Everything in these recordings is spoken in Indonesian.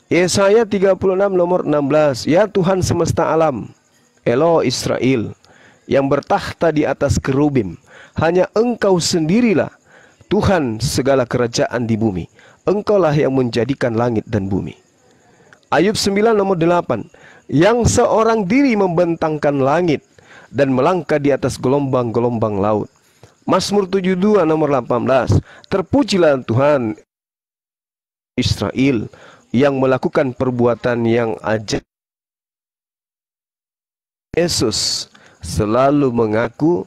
Yesaya 36 nomor 16. Ya Tuhan semesta alam, Elo Israel, yang bertahta di atas kerubim, hanya Engkau sendirilah Tuhan segala kerajaan di bumi. Engkaulah yang menjadikan langit dan bumi. Ayub 9 nomor 8. Yang seorang diri membentangkan langit dan melangkah di atas gelombang-gelombang laut. Mazmur 72 nomor 18. Terpujilah Tuhan Israel yang melakukan perbuatan yang ajaib. Yesus selalu mengaku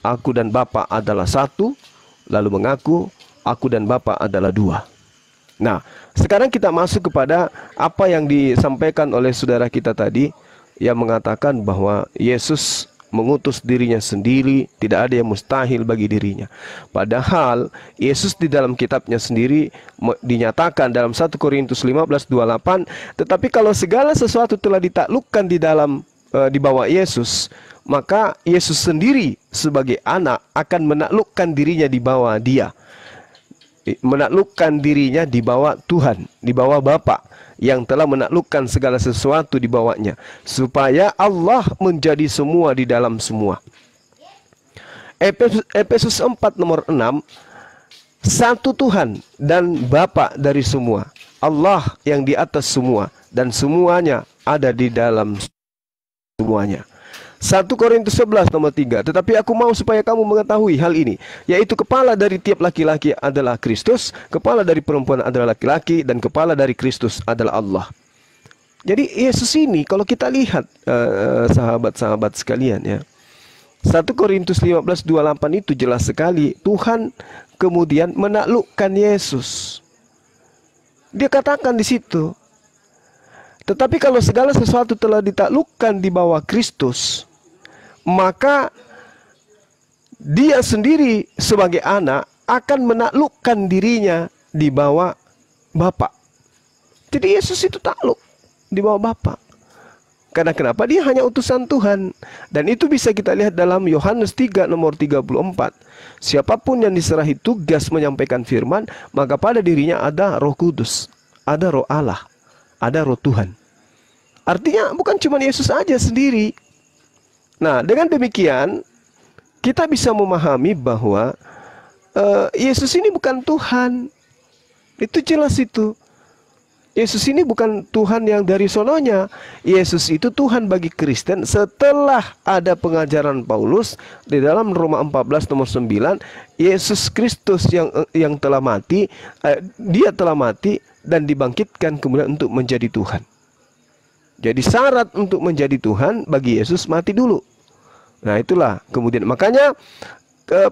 aku dan Bapa adalah satu, lalu mengaku aku dan Bapa adalah dua. Nah, sekarang kita masuk kepada apa yang disampaikan oleh saudara kita tadi, yang mengatakan bahwa Yesus mengutus dirinya sendiri, tidak ada yang mustahil bagi dirinya. Padahal Yesus di dalam kitabnya sendiri dinyatakan dalam 1 Korintus 15:28, tetapi kalau segala sesuatu telah ditaklukkan di bawah Yesus, maka Yesus sendiri sebagai anak akan menaklukkan dirinya di bawah Dia. Menaklukkan dirinya di bawah Tuhan, di bawah Bapa yang telah menaklukkan segala sesuatu di bawahnya, supaya Allah menjadi semua di dalam semua. Efesus 4 nomor 6. Satu Tuhan dan Bapa dari semua, Allah yang di atas semua, dan semuanya ada di dalam semuanya. 1 Korintus 11 nomor 3. Tetapi aku mau supaya kamu mengetahui hal ini, yaitu kepala dari tiap laki-laki adalah Kristus, kepala dari perempuan adalah laki-laki, dan kepala dari Kristus adalah Allah. Jadi Yesus ini kalau kita lihat sahabat-sahabat sekalian ya, 1 Korintus 15:28 itu jelas sekali Tuhan kemudian menaklukkan Yesus. Dia katakan di situ, tetapi kalau segala sesuatu telah ditaklukkan di bawah Kristus, maka Dia sendiri sebagai anak akan menaklukkan dirinya di bawah Bapa. Jadi Yesus itu takluk di bawah Bapa. Karena kenapa? Dia hanya utusan Tuhan. Dan itu bisa kita lihat dalam Yohanes 3 nomor 34. Siapapun yang diserahi tugas menyampaikan firman, maka pada dirinya ada Roh Kudus, ada Roh Allah, ada Roh Tuhan. Artinya bukan cuma Yesus aja sendiri. Nah, dengan demikian kita bisa memahami bahwa Yesus ini bukan Tuhan. Itu jelas itu. Yesus ini bukan Tuhan yang dari sononya. Yesus itu Tuhan bagi Kristen setelah ada pengajaran Paulus di dalam Roma 14 nomor 9. Yesus Kristus yang telah mati, Dia telah mati dan dibangkitkan kemudian untuk menjadi Tuhan. Jadi syarat untuk menjadi Tuhan bagi Yesus mati dulu. Nah itulah kemudian makanya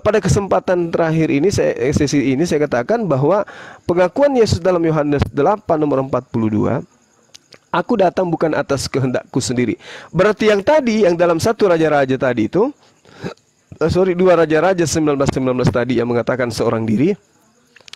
pada kesempatan terakhir ini sesi ini saya katakan bahwa pengakuan Yesus dalam Yohanes 8 nomor 42, aku datang bukan atas kehendakku sendiri. Berarti yang tadi yang dalam 1 Raja-Raja tadi itu 2 Raja-Raja 19:19 tadi yang mengatakan seorang diri,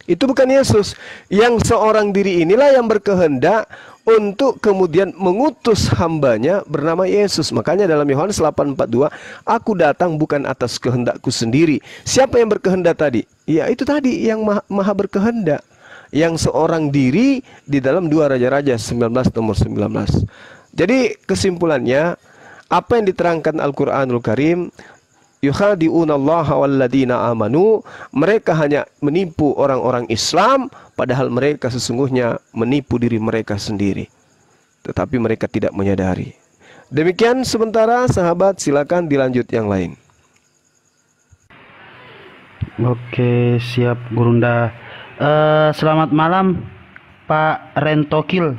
itu bukan Yesus. Yang seorang diri inilah yang berkehendak untuk kemudian mengutus hambanya bernama Yesus. Makanya dalam Yohanes 8:42, aku datang bukan atas kehendakku sendiri. Siapa yang berkehendak tadi? Ya itu tadi yang maha berkehendak. Yang seorang diri di dalam 2 Raja-Raja 19 nomor 19. Jadi kesimpulannya, apa yang diterangkan Al-Quranul Karim, yukhadi'unallaha walladina amanu, mereka hanya menipu orang-orang Islam, padahal mereka sesungguhnya menipu diri mereka sendiri, tetapi mereka tidak menyadari. Demikian sementara sahabat, silakan dilanjut yang lain. Oke, siap Gurunda. Selamat malam Pak Rentokil.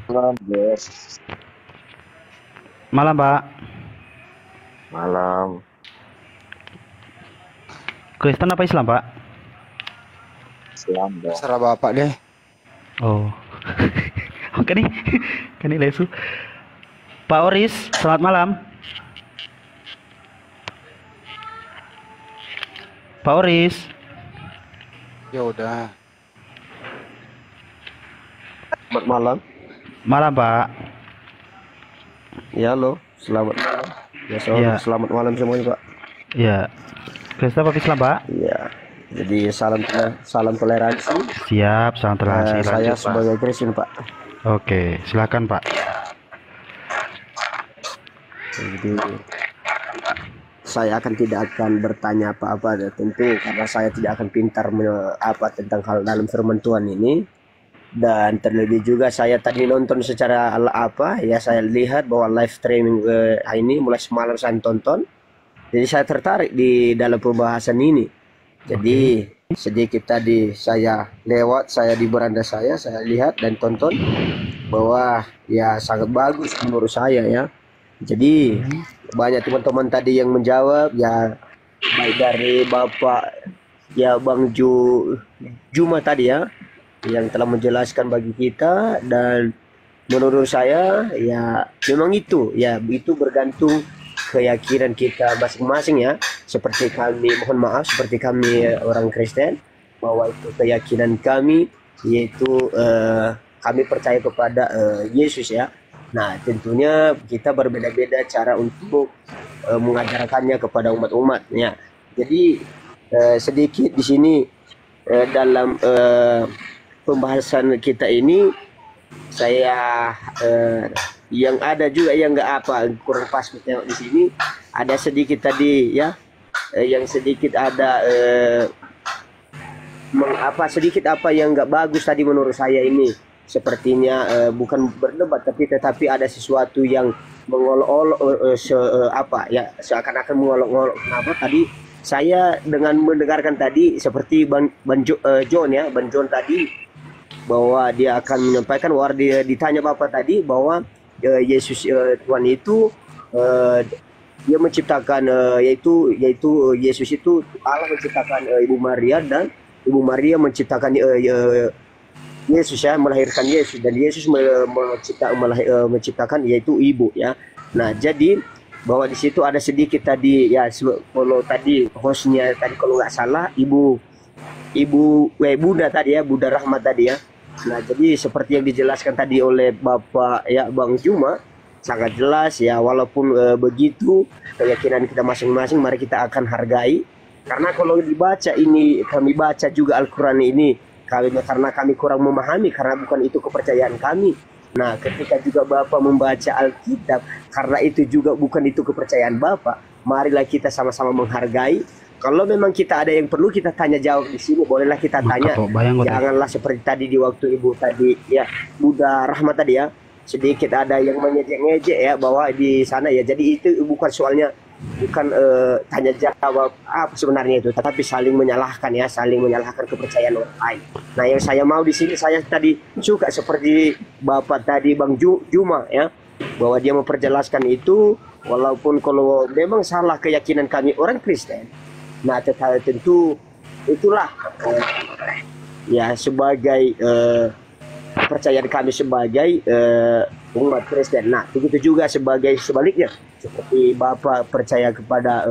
Malam, Bos. Malam Pak. Malam. Kristen apa Islam Pak? Islam, Bos. Serah Bapak deh. Oh. Oke nih. Kan ini lesu. Pak Oris, selamat malam. Pak Oris. Ya udah. Selamat malam. Malam Pak. Ya halo, selamat malam. Ya, Ya. selamat malam semuanya Pak. Ya. Kristen apa Islam Pak? Iya. Jadi salam toleransi. Siap, salam toleransi. Saya Lanjut, Pak. sebagai Kristen, Pak. Oke, silakan Pak. Jadi saya tidak akan bertanya apa-apa, tentu karena saya tidak akan pintar apa tentang hal dalam firman Tuhan ini. Dan terlebih juga saya tadi nonton secara saya lihat bahwa live streaming ini mulai semalam saya tonton. Jadi saya tertarik di dalam pembahasan ini. Jadi sedikit tadi saya lewat, saya di beranda saya lihat dan tonton bahwa ya sangat bagus menurut saya ya. Jadi banyak teman-teman tadi yang menjawab ya, baik dari Bapak ya Bang Juma tadi ya, yang telah menjelaskan bagi kita. Dan menurut saya ya memang itu bergantung keyakinan kita masing-masing ya. Seperti kami, mohon maaf, seperti kami orang Kristen, bahwa itu keyakinan kami, yaitu kami percaya kepada Yesus ya. Nah tentunya kita berbeda-beda cara untuk mengajarkannya kepada umat-umat ya. Jadi sedikit di sini dalam pembahasan kita ini saya yang ada juga yang kurang pas tengok di sini ada sedikit tadi ya, yang sedikit ada sedikit yang nggak bagus tadi menurut saya ini. Sepertinya bukan berdebat tetapi ada sesuatu yang mengolok-olok seakan-akan mengolok-olok. Kenapa tadi saya dengan mendengarkan tadi seperti Bang John tadi, bahwa dia akan menyampaikan, bahwa dia ditanya Bapak tadi bahwa Yesus Tuhan itu dia menciptakan yaitu Yesus itu Allah menciptakan Ibu Maria, dan Ibu Maria menciptakan Yesus ya, melahirkan Yesus, dan Yesus menciptakan yaitu ibu ya. Nah jadi bahwa di situ ada sedikit tadi ya, kalau tadi hostnya tadi kalau nggak salah Bunda tadi ya, Bunda Rahmat tadi ya. Nah jadi seperti yang dijelaskan tadi oleh Bapak ya Bang Juma, sangat jelas ya, walaupun begitu keyakinan kita masing-masing mari kita akan hargai. Karena kalau dibaca ini, kami baca juga Al-Quran ini, karena kami kurang memahami, karena bukan itu kepercayaan kami. Nah ketika juga Bapak membaca Alkitab, karena itu juga bukan itu kepercayaan Bapak, marilah kita sama-sama menghargai. Kalau memang kita ada yang perlu kita tanya jawab di sini, bolehlah kita tanya. Janganlah seperti tadi di waktu Ibu tadi ya, Bunda Rahmat tadi ya, sedikit ada yang mengejek-ngejek ya bahwa di sana ya. Jadi itu bukan soalnya, bukan tanya jawab apa sebenarnya itu, tetapi saling menyalahkan ya, saling menyalahkan kepercayaan orang lain. Nah yang saya mau di sini, saya tadi suka seperti Bapak tadi Bang Juma ya, bahwa dia memperjelaskan itu, walaupun kalau memang salah keyakinan kami orang Kristen, nah tetapi tentu itulah ya sebagai kepercayaan kami sebagai umat Kristen. Nah begitu juga sebaliknya, seperti Bapak percaya kepada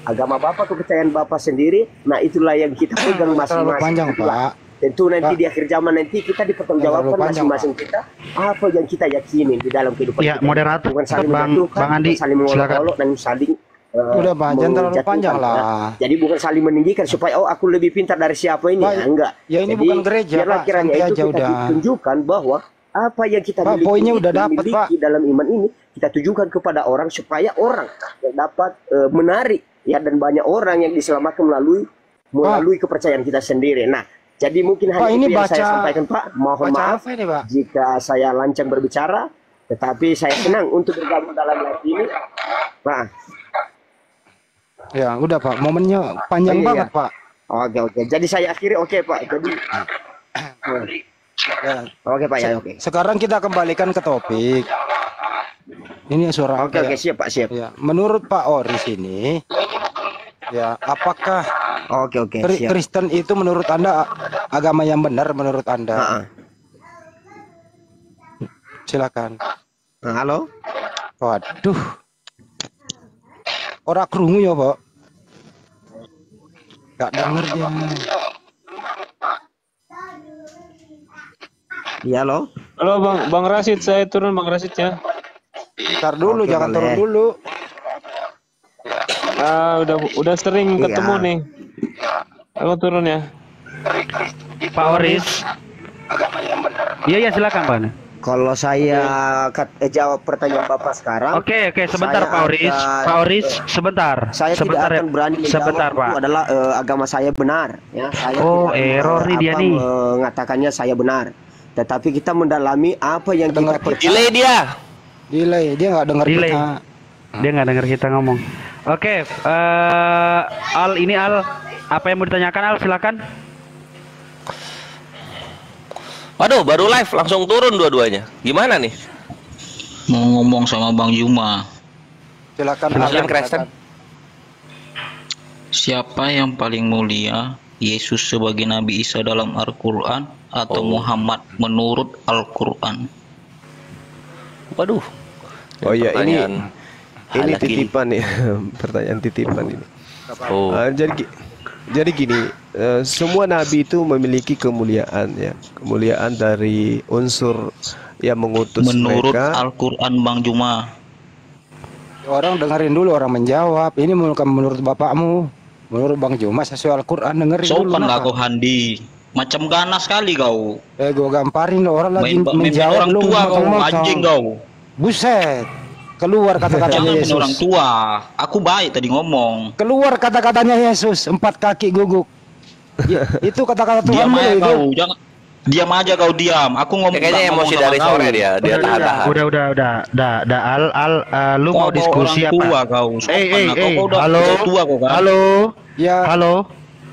agama Bapak, kepercayaan Bapak sendiri. Nah itulah yang kita pegang masing-masing. Panjang Pak. Tentu nanti di akhir zaman nanti kita dipertanggungjawabkan masing-masing kita apa yang kita yakini di dalam kehidupan ya, kita. Moderator bukan saling Bang Andi, saling mengolok-olok dan saling udah Pak, jangan terlalu panjang lah. Ya. Jadi bukan saling meninggikan supaya aku lebih pintar dari siapa ini. Pak, enggak. Ya ini jadi, bukan gereja Pak, kiranya itu kita udah tunjukkan bahwa apa yang kita Pak, poinnya udah dapat Pak dalam iman ini, kita tunjukkan kepada orang supaya orang yang dapat menarik ya, dan banyak orang yang diselamatkan melalui kepercayaan kita sendiri. Nah jadi mungkin hanya itu yang saya sampaikan Pak. Mohon maaf ini, Pak, jika saya lancang berbicara, tetapi saya senang untuk bergabung dalam live ini Pak. Ya udah Pak, momennya panjang banget Pak. Oke. Jadi saya akhiri Pak. Jadi ya. Oke Pak ya. Oke. Sekarang kita kembalikan ke topik. Ini suara. Oke siap Pak, siap. Ya, menurut Pak Oris ini, ya apakah siap. Kristen itu menurut Anda agama yang benar menurut Anda? Silakan. Halo. Waduh. Orang krungu ya Pak. Gak denger dia. Iya halo. Halo Bang Rasid, saya turun Bang Rasid ya. Ntar dulu, jangan turun dulu. Udah sering ketemu nih. Aku turun ya. Pak Oris. Iya silakan Pak. Kalau saya jawab pertanyaan Bapak sekarang, Oke, sebentar saya Pak Oris. akan- Pak Oris, sebentar. saya sebentar tidak akan berani menjawab sebentar, itu Pak. adalah agama saya benar. Ya, saya Oh, tidak, error nih dia nih. mengatakannya saya benar. Tetapi kita mendalami apa yang kita percaya. Delay dia. Delay, dia nggak dengar Delay. kita. Dia nggak dengar kita ngomong. Oke, Al, apa yang mau ditanyakan Al? Silakan. Waduh, baru live langsung turun dua-duanya. Gimana nih? Mau ngomong sama Bang Juma. Silakan. Muslim Kristen. Siapa yang paling mulia? Yesus sebagai Nabi Isa dalam Al-Quran atau Muhammad menurut Al-Quran? Waduh. Oh iya, ini Anak titipan ya. Pertanyaan titipan ini. Oh. Jadi gini, semua nabi itu memiliki kemuliaan ya. Kemuliaan dari unsur yang mengutus Menurut mereka. Al-Quran Bang Juma. Orang dengerin dulu, orang menjawab. Ini bukan menurut bapakmu, menurut Bang Juma sesuai Al-Quran, dengerin dulu. Sopan lah kenapa? kau Handi. Macam ganas sekali kau. Gua gamparin lo, orang lagi Main menjawab orang lu tua kau, motong-motong. anjing kau. Buset, keluar kata-katanya Jangan main Yesus. orang tua. Aku baik tadi ngomong. Keluar kata-katanya Yesus, 4 kaki guguk. Ya, itu kata-kata Tuhan Diam aja itu. kau. Jangan. Diam aja kau diam. Aku ngomong. Kayaknya nggak emosi ngomong dari sama sore kau. dia tahan-tahan. Udah, Al, lu Kau mau diskusi orang tua apa? kau. Sopan lah. Kau udah Halo, tua kau kan. halo, Ya, halo.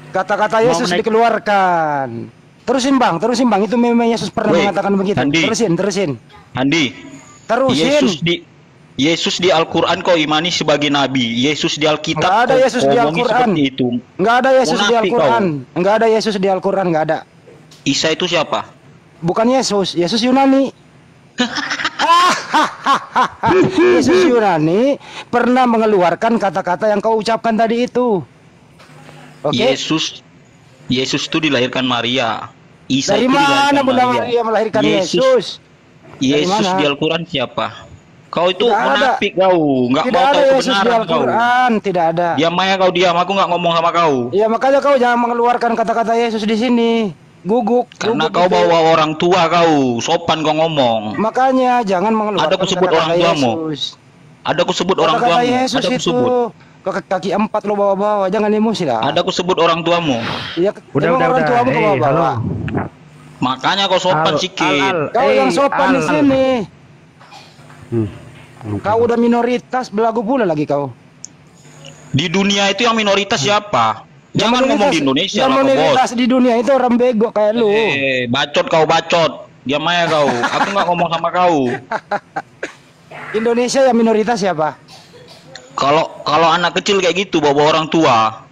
kata-kata Mau Yesus naik- dikeluarkan. Terusin bang. Itu memang Yesus pernah Weh, mengatakan begitu. Andi. Terusin. Andi. Terusin. Yesus di Al-Quran kau imani sebagai nabi. Yesus di Alkitab Nggak ada kau Yesus di omongi Al-Quran. seperti itu. Nggak ada Yesus di Munafik Al-Quran. Nggak ada Yesus di Al-Quran, nggak ada. Isa itu siapa? Bukan Yesus Yunani. Yesus Yunani pernah mengeluarkan kata-kata yang kau ucapkan tadi itu. Oke. Yesus itu dilahirkan Maria. Isa Dari itu mana dilahirkan Bunda Maria. Maria melahirkan Yesus? Dari Yesus mana? di Al-Quran siapa? Kau itu Tidak ada. munafik kau. Nggak Tidak mau ada tahu Yesus di kebenaran kau. Al-Quran, tidak ada. Diam aja kau diam. Aku nggak ngomong sama kau. Ya makanya kau jangan mengeluarkan kata-kata Yesus di sini. Guguk. Karena guguk kau gitu. bawa orang tua kau. Sopan kau ngomong. Makanya jangan mengeluarkan Ada kusebut kata-kata orang tuamu. Yesus. Ada aku sebut orang Kata-kata tuamu. Yesus Ada aku itu sebut. kaki 4 lo bawa-bawa, jangan emosi lah. Ada aku sebut orang tuamu. Ya, Udah, emang orang tuamu kau Halo. bawa-bawa. Makanya kau sopan Al, sikit. Kau yang sopan di Al. sini. Kau udah minoritas, belagu pula lagi kau. Di dunia itu yang minoritas siapa? Jangan Yang ngomong di minoritas- Indonesia Yang lah kau, bos. minoritas di dunia itu orang bego kayak lu. Bacot kau bacot. Diam aja kau. Aku nggak ngomong sama kau. Indonesia yang minoritas siapa? Kalau anak kecil kayak gitu bawa orang tua.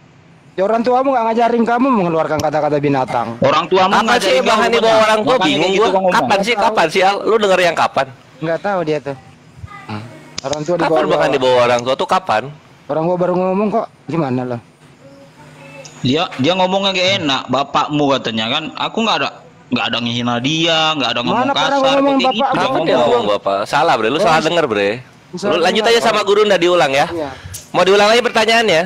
Ya orang tuamu nggak ngajarin kamu mengeluarkan kata-kata binatang. Orang tuamu Apa sih ngajarin bahan kau, dibawa benar. orang tua Makanya bingung gitu gua. kau ngomong. Kapan sih Al? Lu denger yang kapan? Nggak tahu dia tuh. Orang tua Kapan dibawa. bahkan dibawa orang tua tuh kapan? Orang gua baru ngomong kok. Gimana lo? Dia ngomongnya gak enak. Bapakmu katanya kan. Aku nggak ada ngehina dia, nggak ada ngomong Mana pernah kasar. gua ngomong Kayak gitu bapakmu? dia Kapan dia ngomong. ngomong bapak? Salah bre, lu salah denger bre. Lu Salah lanjut denger. aja sama guru ndak diulang ya. Iya. Mau diulang lagi pertanyaannya?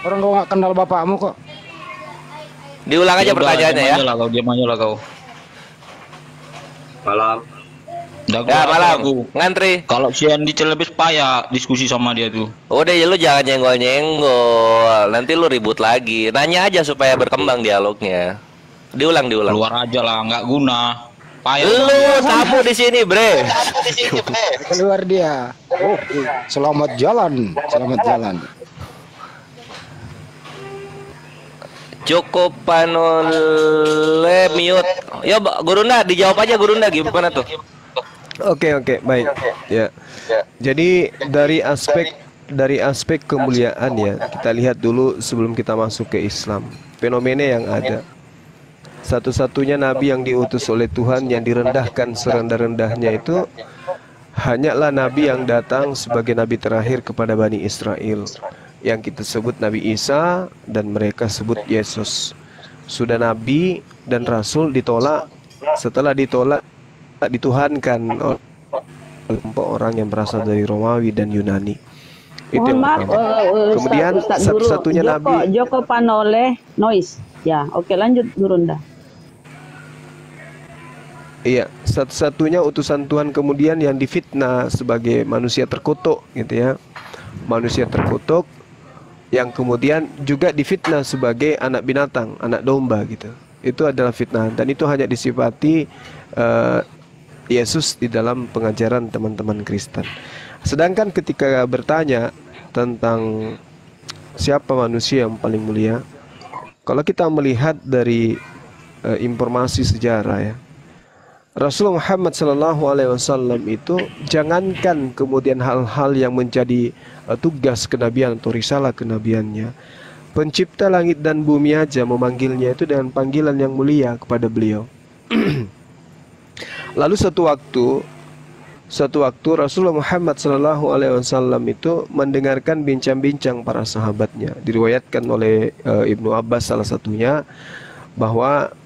Orang gua nggak kenal bapakmu kok. Diulang aja Udah, pertanyaannya diam ya. aja lah kau, diam aja lah kau. Malam. Udah, Ya gua- malam, aku. ngantri. Kalau si Andi lebih payah diskusi sama dia tuh. Udah ya lu jangan nyenggol-nyenggol. Nanti lu ribut lagi. Nanya aja supaya berkembang dialognya. Diulang. Keluar aja lah, nggak guna. Payah. Lu tamu di sini, bre. Keluar dia. Oke. Selamat jalan. Selamat jalan. Cukup panole mute. Ya, Gurunda dijawab aja Gurunda gimana tuh? Oke, baik. Ya. Jadi dari aspek kemuliaan ya, kita lihat dulu sebelum kita masuk ke Islam. Fenomena yang ada. Satu-satunya nabi yang diutus oleh Tuhan yang direndahkan serendah-rendahnya itu hanyalah nabi yang datang sebagai nabi terakhir kepada Bani Israel, yang kita sebut Nabi Isa dan mereka sebut Yesus. Sudah nabi dan rasul ditolak, setelah ditolak dituhankan oleh kelompok orang yang berasal dari Romawi dan Yunani. Itu Mohon yang maaf, pertama. Kemudian Ustaz Guru, satu-satunya Nabi. Joko Panoleh Noise. Ya, oke lanjut Gurunda. Iya, satu-satunya utusan Tuhan kemudian yang difitnah sebagai manusia terkutuk gitu ya. Manusia terkutuk yang kemudian juga difitnah sebagai anak binatang, anak domba gitu. Itu adalah fitnah dan itu hanya disifati Yesus di dalam pengajaran teman-teman Kristen. Sedangkan ketika bertanya tentang siapa manusia yang paling mulia, kalau kita melihat dari informasi sejarah ya, Rasulullah Muhammad SAW itu jangankan kemudian hal-hal yang menjadi tugas kenabian atau risalah kenabiannya, pencipta langit dan bumi aja memanggilnya itu dengan panggilan yang mulia kepada beliau. Lalu suatu waktu Rasulullah Muhammad SAW itu mendengarkan bincang-bincang para sahabatnya. Diriwayatkan oleh Ibnu Abbas salah satunya bahwa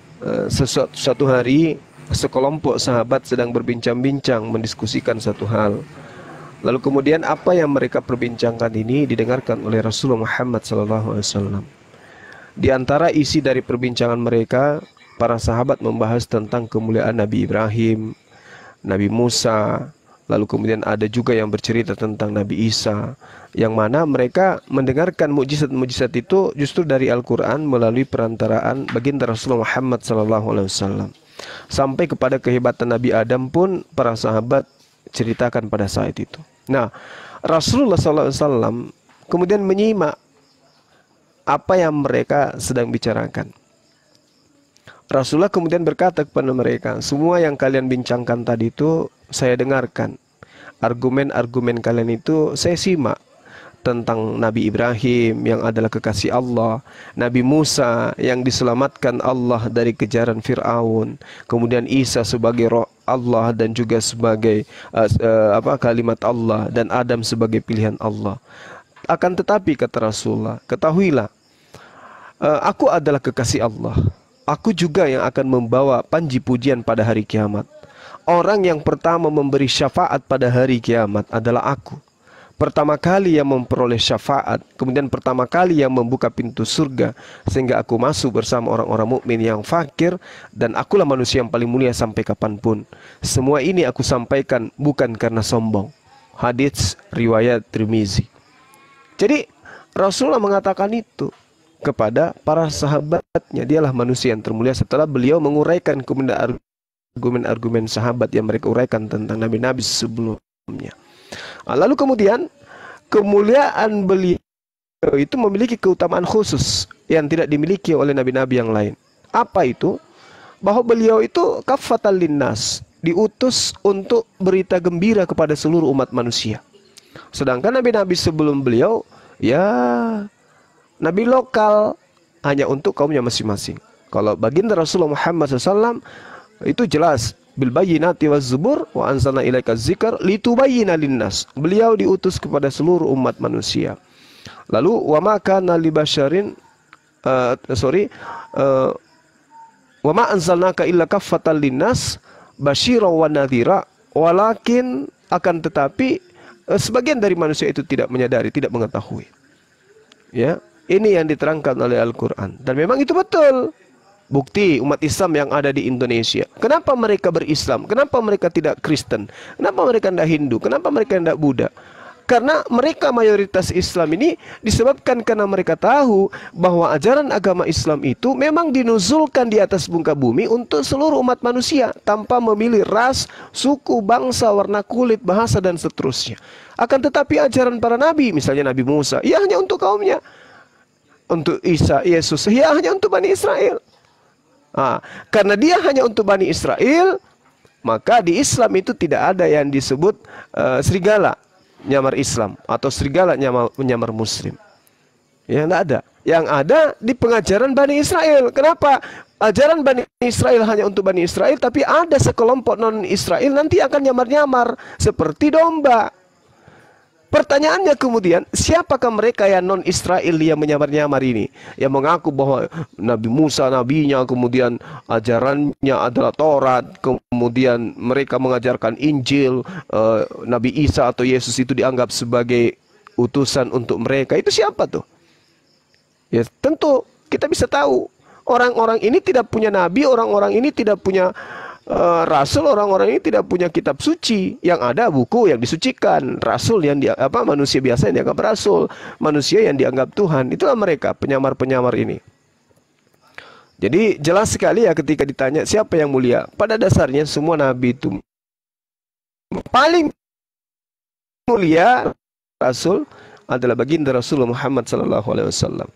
suatu hari sekelompok sahabat sedang berbincang-bincang mendiskusikan satu hal. Lalu kemudian apa yang mereka perbincangkan ini didengarkan oleh Rasulullah Muhammad SAW. Di antara isi dari perbincangan mereka, para sahabat membahas tentang kemuliaan Nabi Ibrahim, Nabi Musa, lalu kemudian ada juga yang bercerita tentang Nabi Isa, yang mana mereka mendengarkan mukjizat-mukjizat itu justru dari Al-Quran melalui perantaraan baginda Rasulullah Muhammad SAW. Sampai kepada kehebatan Nabi Adam pun para sahabat ceritakan pada saat itu. Nah, Rasulullah SAW kemudian menyimak apa yang mereka sedang bicarakan. Rasulullah kemudian berkata kepada mereka, semua yang kalian bincangkan tadi itu saya dengarkan. Argumen-argumen kalian itu saya simak. Tentang Nabi Ibrahim yang adalah kekasih Allah, Nabi Musa yang diselamatkan Allah dari kejaran Fir'aun, kemudian Isa sebagai roh Allah dan juga sebagai kalimat Allah, dan Adam sebagai pilihan Allah. Akan tetapi kata Rasulullah, ketahuilah, aku adalah kekasih Allah. Aku juga yang akan membawa panji pujian pada hari kiamat. Orang yang pertama memberi syafaat pada hari kiamat adalah aku. Pertama kali yang memperoleh syafaat, kemudian pertama kali yang membuka pintu surga sehingga aku masuk bersama orang-orang mukmin yang fakir, dan akulah manusia yang paling mulia sampai kapanpun. Semua ini aku sampaikan bukan karena sombong. Hadits riwayat Tirmizi. Jadi Rasulullah mengatakan itu kepada para sahabatnya, dialah manusia yang termulia setelah beliau menguraikan kemudian argumen-argumen sahabat yang mereka uraikan tentang nabi-nabi sebelumnya. Lalu kemudian kemuliaan beliau itu memiliki keutamaan khusus yang tidak dimiliki oleh nabi-nabi yang lain. Apa itu? Bahwa beliau itu kaffatan linnas, diutus untuk berita gembira kepada seluruh umat manusia. Sedangkan nabi-nabi sebelum beliau ya nabi lokal, hanya untuk kaumnya masing-masing. Kalau baginda Rasulullah Muhammad SAW itu jelas, bil bayyinati waz zubur wa anzalna ilaika dzikr litubayyina linnas. Beliau diutus kepada seluruh umat manusia. Lalu wa ma kana li basyarin wa ma anzalnaka illa kaffatan linnas basyira wa nadhira, walakin akan tetapi sebagian dari manusia itu tidak menyadari, tidak mengetahui. Ya, ini yang diterangkan oleh Al-Qur'an, dan memang itu betul. Bukti umat Islam yang ada di Indonesia. Kenapa mereka berislam? Kenapa mereka tidak Kristen? Kenapa mereka tidak Hindu? Kenapa mereka tidak Buddha? Karena mereka mayoritas Islam ini disebabkan karena mereka tahu bahwa ajaran agama Islam itu memang dinuzulkan di atas muka bumi untuk seluruh umat manusia tanpa memilih ras, suku, bangsa, warna kulit, bahasa dan seterusnya. Akan tetapi ajaran para nabi, misalnya Nabi Musa, ia hanya untuk kaumnya. Untuk Isa, Yesus, ia hanya untuk Bani Israel. Karena dia hanya untuk Bani Israel, maka di Islam itu tidak ada yang disebut serigala nyamar Islam atau serigala nyamar Muslim. Ya, tidak ada. Yang ada di pengajaran Bani Israel. Kenapa? Ajaran Bani Israel hanya untuk Bani Israel, tapi ada sekelompok non Israel nanti akan nyamar-nyamar seperti domba. Pertanyaannya kemudian, siapakah mereka yang non-Israel yang menyamar-nyamar ini? Yang mengaku bahwa Nabi Musa, nabinya, kemudian ajarannya adalah Taurat, kemudian mereka mengajarkan Injil, Nabi Isa atau Yesus itu dianggap sebagai utusan untuk mereka. Itu siapa tuh? Ya tentu kita bisa tahu orang-orang ini tidak punya nabi, orang-orang ini tidak punya rasul, orang-orang ini tidak punya kitab suci. Yang ada buku yang disucikan, rasul yang manusia biasa yang dianggap rasul, manusia yang dianggap Tuhan. Itulah mereka, penyamar-penyamar ini. Jadi jelas sekali ya ketika ditanya siapa yang mulia. Pada dasarnya semua nabi itu paling mulia rasul adalah baginda Rasulullah Muhammad SAW.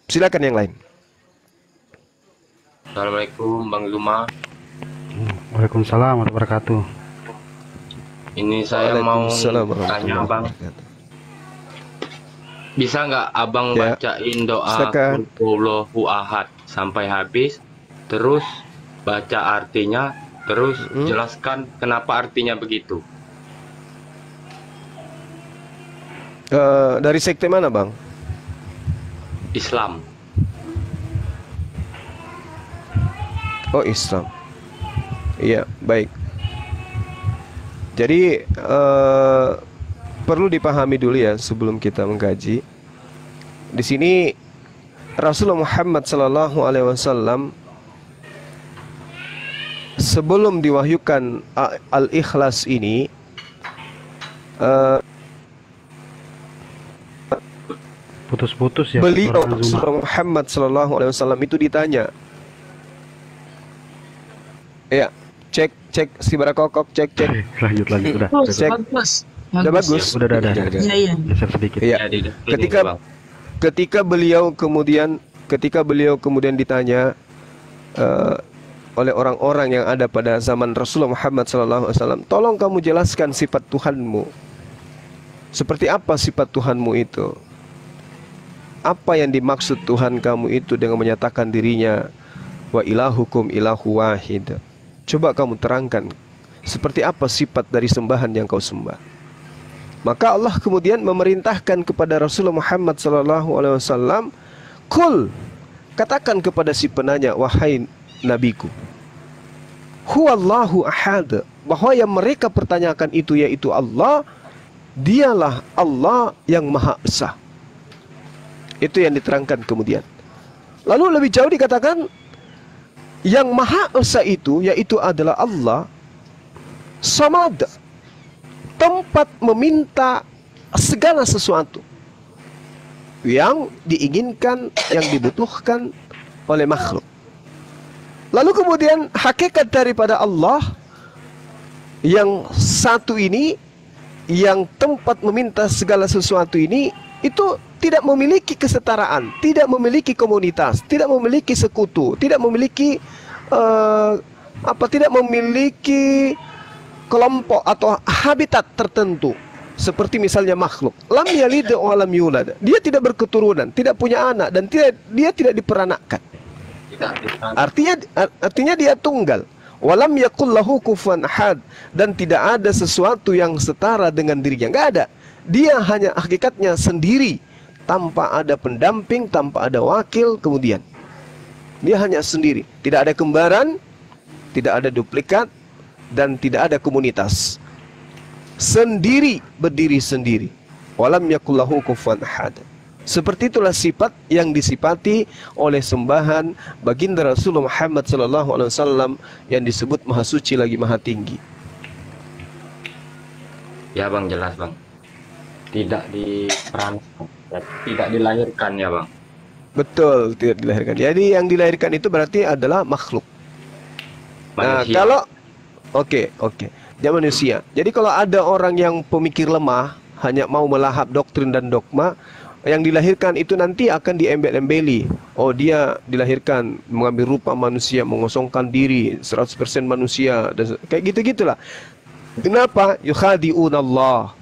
Silakan yang lain. Assalamualaikum Bang Zuma. Waalaikumsalam warahmatullahi wabarakatuh. Ini saya mau tanya Abang. Bisa nggak Abang bacain doa Qul Ahad sampai habis, terus baca artinya, terus jelaskan kenapa artinya begitu? Dari sekte mana Bang? Islam. Oh Islam. Iya, baik. Jadi perlu dipahami dulu ya sebelum kita mengkaji. Di sini Rasulullah Muhammad SAW sebelum diwahyukan Al-Ikhlas ini putus-putus ya. Beliau Rasulullah Muhammad SAW itu ditanya. Ya, cek si barakokok, cek. Lanjut udah. Cek. Udah bagus. Udah. Iya. Geser sedikit. Iya. Ketika beliau kemudian ditanya oleh orang-orang yang ada pada zaman Rasulullah Muhammad SAW, tolong kamu jelaskan sifat Tuhanmu. Seperti apa sifat Tuhanmu itu? Apa yang dimaksud Tuhan kamu itu dengan menyatakan dirinya wa ilahukum ilahu wahid? Coba kamu terangkan seperti apa sifat dari sembahan yang kau sembah. Maka Allah kemudian memerintahkan kepada Rasulullah Muhammad SAW, Qul, katakan kepada si penanya, wahai nabiku, huwallahu ahad, bahwa yang mereka pertanyakan itu yaitu Allah, dialah Allah yang Maha Esa. Itu yang diterangkan kemudian. Lalu lebih jauh dikatakan, yang Maha Esa itu yaitu adalah Allah Samad, tempat meminta segala sesuatu yang diinginkan, yang dibutuhkan oleh makhluk. Lalu kemudian hakikat daripada Allah yang satu ini, yang tempat meminta segala sesuatu ini, itu tidak memiliki kesetaraan, tidak memiliki komunitas, tidak memiliki sekutu, tidak memiliki tidak memiliki kelompok atau habitat tertentu. Seperti misalnya makhluk, lam yalid wa lam yulad, dia tidak berketurunan, tidak punya anak, dan dia tidak diperanakkan. Artinya dia tunggal. Walam yakul lahu kufuwan ahad, dan tidak ada sesuatu yang setara dengan dirinya, enggak ada. Dia hanya hakikatnya sendiri, tanpa ada pendamping, tanpa ada wakil. Kemudian dia hanya sendiri, tidak ada kembaran, tidak ada duplikat, dan tidak ada komunitas. Sendiri, berdiri sendiri. Walam yakul lahu kufuwan ahad. Seperti itulah sifat yang disifati oleh sembahan baginda Rasulullah Muhammad SAW yang disebut Maha Suci lagi Maha Tinggi. Ya Bang, jelas Bang. Tidak diperankan, tidak dilahirkan ya Bang. Betul, tidak dilahirkan. Jadi yang dilahirkan itu berarti adalah makhluk. Nah, Manusia. kalau oke, dia manusia. Jadi kalau ada orang yang pemikir lemah, hanya mau melahap doktrin dan dogma, yang dilahirkan itu nanti akan diembel-embeli. Oh, dia dilahirkan mengambil rupa manusia, mengosongkan diri, 100% manusia, dan kayak gitu-gitulah. Kenapa? Yukhadi'unallah.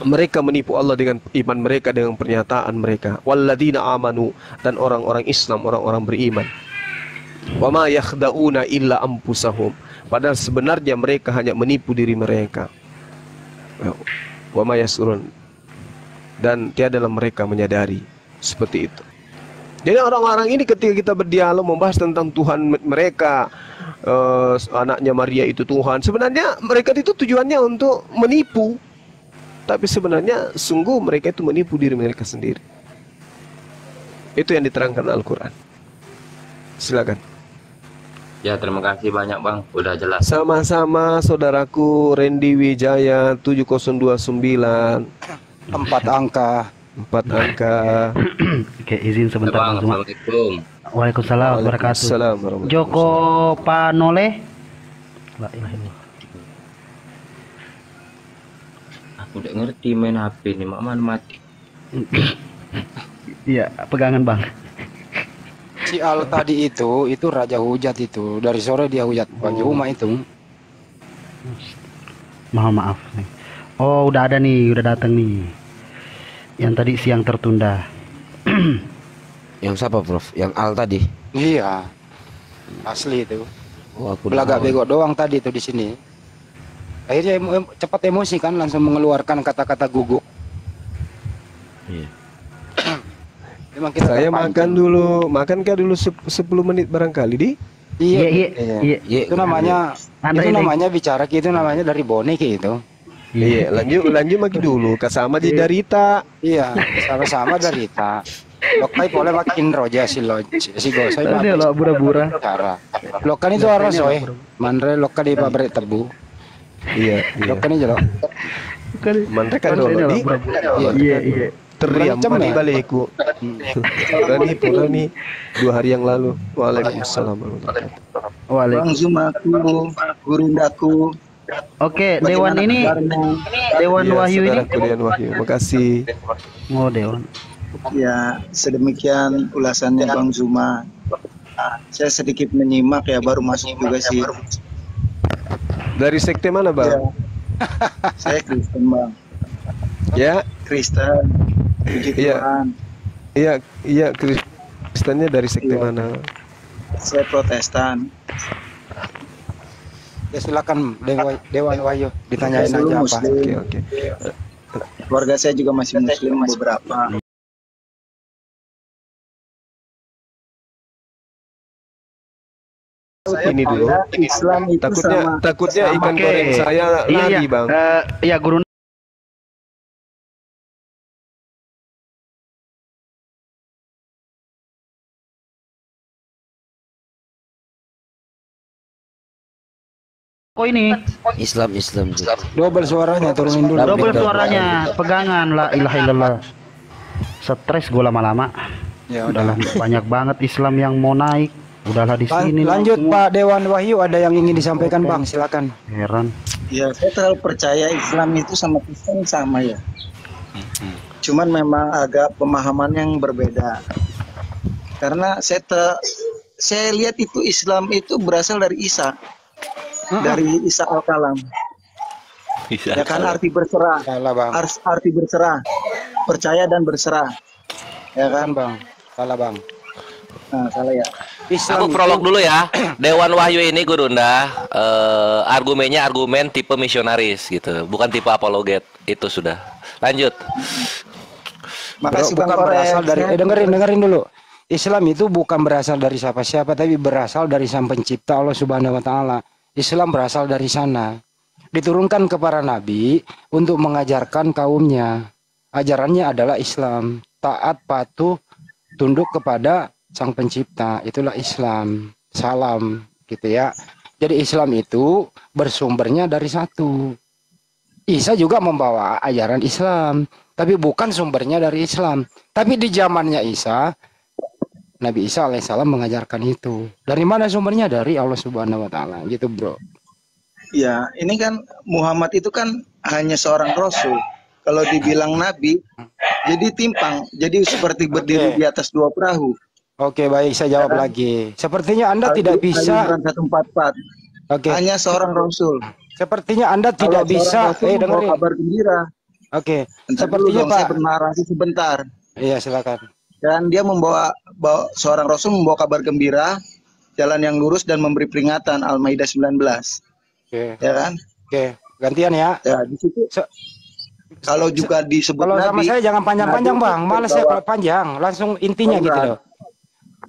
Mereka menipu Allah dengan iman mereka, dengan pernyataan mereka. Walladzina amanu, dan orang-orang Islam, orang-orang beriman. Wa ma yakhda'una illa anfusahum. Padahal sebenarnya mereka hanya menipu diri mereka. Wa ma yasurun. Dan tiadalah mereka menyadari. Seperti itu. Jadi orang-orang ini ketika kita berdialog membahas tentang Tuhan mereka, anaknya Maria itu Tuhan, sebenarnya mereka itu tujuannya untuk menipu. tapi sebenarnya sungguh mereka itu menipu diri mereka sendiri. Itu yang diterangkan Al-Quran. Silakan. Ya, terima kasih banyak Bang, udah jelas. Sama-sama saudaraku Randy Wijaya 7029. 4 angka. 4 angka. Oke, izin sebentar Bang, Bang Zuma. Assalamualaikum. Waalaikumsalam wabarakatuh. Waalaikumsalam warahmatullahi Joko Panole. La ilaha illallah. Aku udah ngerti main HP nih, mak mana mati. Iya, pegangan Bang. Si Al tadi itu raja hujat itu. Dari sore dia hujat Bang Juma itu. Mohon maaf nih. Oh, udah ada nih, udah datang nih. Yang tadi siang tertunda. Yang siapa, Prof? Yang Al tadi? Iya. Asli itu. Oh, aku Belagak bego doang tadi itu di sini. Akhirnya cepat emosi kan, langsung mengeluarkan kata-kata guguk. Iya. Memang kita Saya makan dulu, makankah dulu 10 menit barangkali di? Iya. Itu namanya bicara itu namanya dari bonek itu. Iya, lanjut maki dulu. Kasama di darita. Iya, sama-sama darita. Lokai boleh makin roja si gosoi Tadi lo bura-bura. cara. Lokan itu harus soe. Mandre lokan di pabrik tebu. Iya. Lokan itu loh. Mandre kan dulu di. Iya. Teriam di balikku. Purani 2 hari yang lalu. Waalaikumsalam warahmatullahi wabarakatuh. Bang Zumaku, Gurundaku. Oke, Dewan ini Dewan Wahyu ini. Dewan Wahyu. Makasih. Oh, Dewan. Ya, sedemikian ulasannya Bang Zuma. Saya sedikit menyimak ya, baru masuk juga sih. Dari sekte mana, Bang? Ya. Saya Kristen, Bang. Ya, Kristen. Puji Tuhan. Iya, Kristennya dari sekte mana? Saya Protestan. Ya silakan Dewan Wahyu ditanyain Saya aja apa. Muslim. Oke. Keluarga saya juga masih Muslim beberapa. Ini dulu. Islam itu Takutnya ikan goreng saya lagi, Bang. Iya, Guru. Kok ini? Islam. Double suaranya turunin dulu. Double suaranya, pegangan, la ilaha illallah. Stres gue lama-lama. Ya udahlah, banyak banget Islam yang mau naik. Udahlah di sini. Lanjut Pak Dewan Wahyu, ada yang ingin disampaikan Bang, silakan. Heran. Ya, saya terlalu percaya Islam itu sama Kristen sama ya. Cuman memang agak pemahaman yang berbeda. Karena saya lihat itu Islam itu berasal dari Isa. Dari Isa Al-Kalam. Ya kan arti berserah. Salah, Bang. Arti berserah. Percaya dan berserah. Ya kan, Bang? Salah, Bang. Nah, salah ya. Aku prolog dulu ya. Dewan Wahyu ini Gurunda argumennya argumen tipe misionaris gitu, bukan tipe apologet. Itu sudah. Lanjut. Makasih Bang Bukan Korek. berasal dari dengerin dulu. Islam itu bukan berasal dari siapa-siapa, tapi berasal dari Sang Pencipta Allah Subhanahu wa taala. Islam berasal dari sana. Diturunkan ke para nabi untuk mengajarkan kaumnya. Ajarannya adalah Islam. Taat, patuh, tunduk kepada Sang Pencipta. Itulah Islam. Salam gitu ya. Jadi Islam itu bersumbernya dari satu. Isa juga membawa ajaran Islam, tapi bukan sumbernya dari Islam. Tapi di zamannya Isa, Nabi Isa alaihissalam mengajarkan itu. Dari mana sumbernya? Dari Allah Subhanahu wa taala. Gitu, Bro. Ya, ini kan Muhammad itu kan hanya seorang rasul. Kalau dibilang nabi, jadi timpang. Jadi seperti berdiri di atas 2 perahu. Oke, baik, saya jawab lagi. Sepertinya Anda tidak bisa. 144. Oke. Hanya seorang rasul. Sepertinya Anda tidak bisa. Dengerin. Kabar gembira. Oke. Sepertinya Pak. Saya bernarasi sebentar. Iya, silakan. Dan dia seorang rasul membawa kabar gembira, jalan yang lurus dan memberi peringatan. Al-Maidah 19. Oke. Ya kan? Oke, gantian ya. Ya, di situ. Kalau juga disebut kalau sama nabi, saya jangan panjang-panjang, Bang. Malas saya kalau panjang. Langsung intinya gitu loh.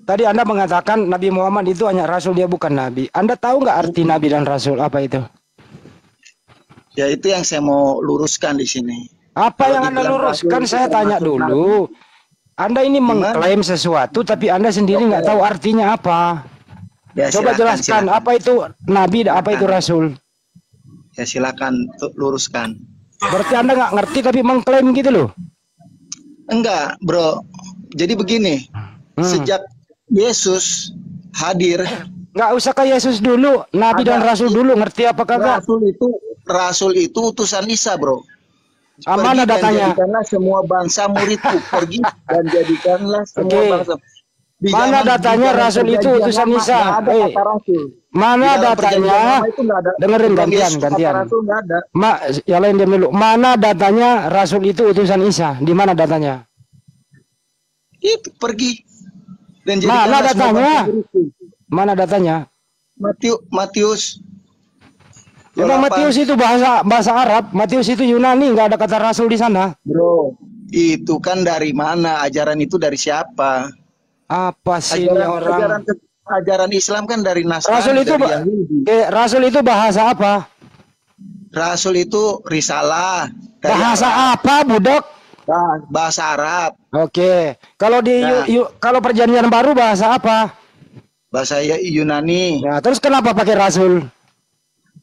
Tadi Anda mengatakan Nabi Muhammad itu hanya rasul, dia bukan nabi. Anda tahu nggak arti nabi dan rasul apa itu? Ya, itu yang saya mau luruskan di sini. Apa Kalau yang Anda dibilang luruskan? rasul Saya itu tanya termasuk dulu. Anda ini mengklaim sesuatu, tapi Anda sendiri nggak tahu artinya apa. Ya, Coba jelaskan apa itu nabi dan apa itu rasul. Ya silakan luruskan. Berarti Anda nggak ngerti tapi mengklaim gitu loh. Enggak, bro. Jadi begini, sejak Yesus hadir, nggak usah ke Yesus dulu, nabi dan rasul dulu. Ngerti apa kagak? Rasul itu utusan Isa, bro. Mana Pergi dan datanya? jadikanlah semua bangsa muridku. Pergi dan jadikanlah semua bangsa. Di Mana zaman- datanya di zaman rasul itu perjanjian utusan lama Isa? nggak ada kata rasul. Mana Di dalam perjanjian datanya? lama itu nggak ada. Dengerin Tuhan gantian, Yesus, kata gantian. rasul nggak ada. Yang lain diam dulu. Mana datanya rasul itu utusan Isa? Di mana datanya? Itu pergi dan Mana jadikanlah semua datanya? bangsa muridku. Mana datanya? Matius. Memang Matius itu bahasa Arab. Matius itu Yunani, nggak ada kata rasul di sana. Bro, itu kan dari mana? Ajaran itu dari siapa? Apa sih ini orang? Ajaran Islam kan dari Nasrani. Rasul itu dari Yahudi. Rasul itu bahasa apa? Rasul itu risalah. dari Bahasa apa, budak? Bahasa Arab. Oke. Kalau di kalau perjanjian baru bahasa apa? Bahasa Yunani. Ya, terus kenapa pakai rasul?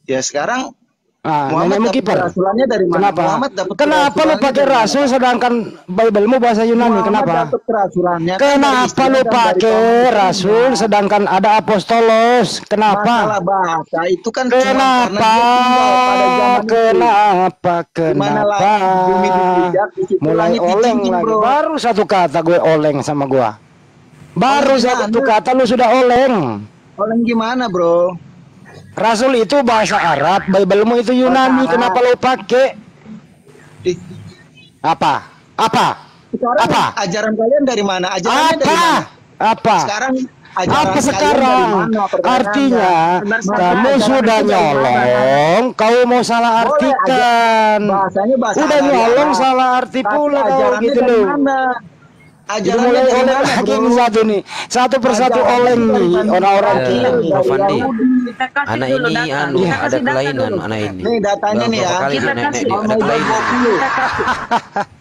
Ya sekarang Muhammad dapat kiper. kerasulannya dari mana? Kenapa? Muhammad dapat Kenapa lu kerasulannya pakai dari mana? rasul sedangkan Bible-mu bahasa Yunani? Muhammad Kenapa? dapat kerasulannya kan dari Kenapa istilah lu dan dari pakai pemahaman rasul sedangkan ada apostolos? Kenapa? Masalah bahasa itu kan cuma Kenapa? karena dia tinggal pada zaman itu. Kenapa? Dimana Kenapa? langit, bumi dipijak, di situ Mulai langit oleng dijinjing, lagi. bro. Baru satu kata gue oleng sama gua. Baru Oleng satu gimana? kata lu sudah oleng. Oleng gimana, bro? Rasul itu bahasa Arab, Bible-mu itu Yunani. Bahasa Kenapa lo pakai? Apa? Sekarang Apa? ajaran kalian dari mana? Ajarannya dari mana? Apa? Sekarang ajaran Apa kalian sekarang? dari mana? Pertanyaannya. Artinya Sebenarnya kamu ajaran sudah itu dari mana? nyolong, kau mau salah Boleh, artikan. Bahasanya bahasa Udah Arab. nyolong salah arti Tapi pula kau ajarannya gitu dari loh. mana? Jadi Ajarannya mulai dari oleng mana, lagi bro? ini satu nih, satu persatu Ajarannya oleng dari nih mana? orang-orang Dari kita. Prof. Andi, Kita kasih anak dulu ini data. anu Kita ada kasih data kelainan dulu. anak ini. Nih datanya nih ya. Berapa kali Kita dia nenek kasih. dia ada kelainan. Kita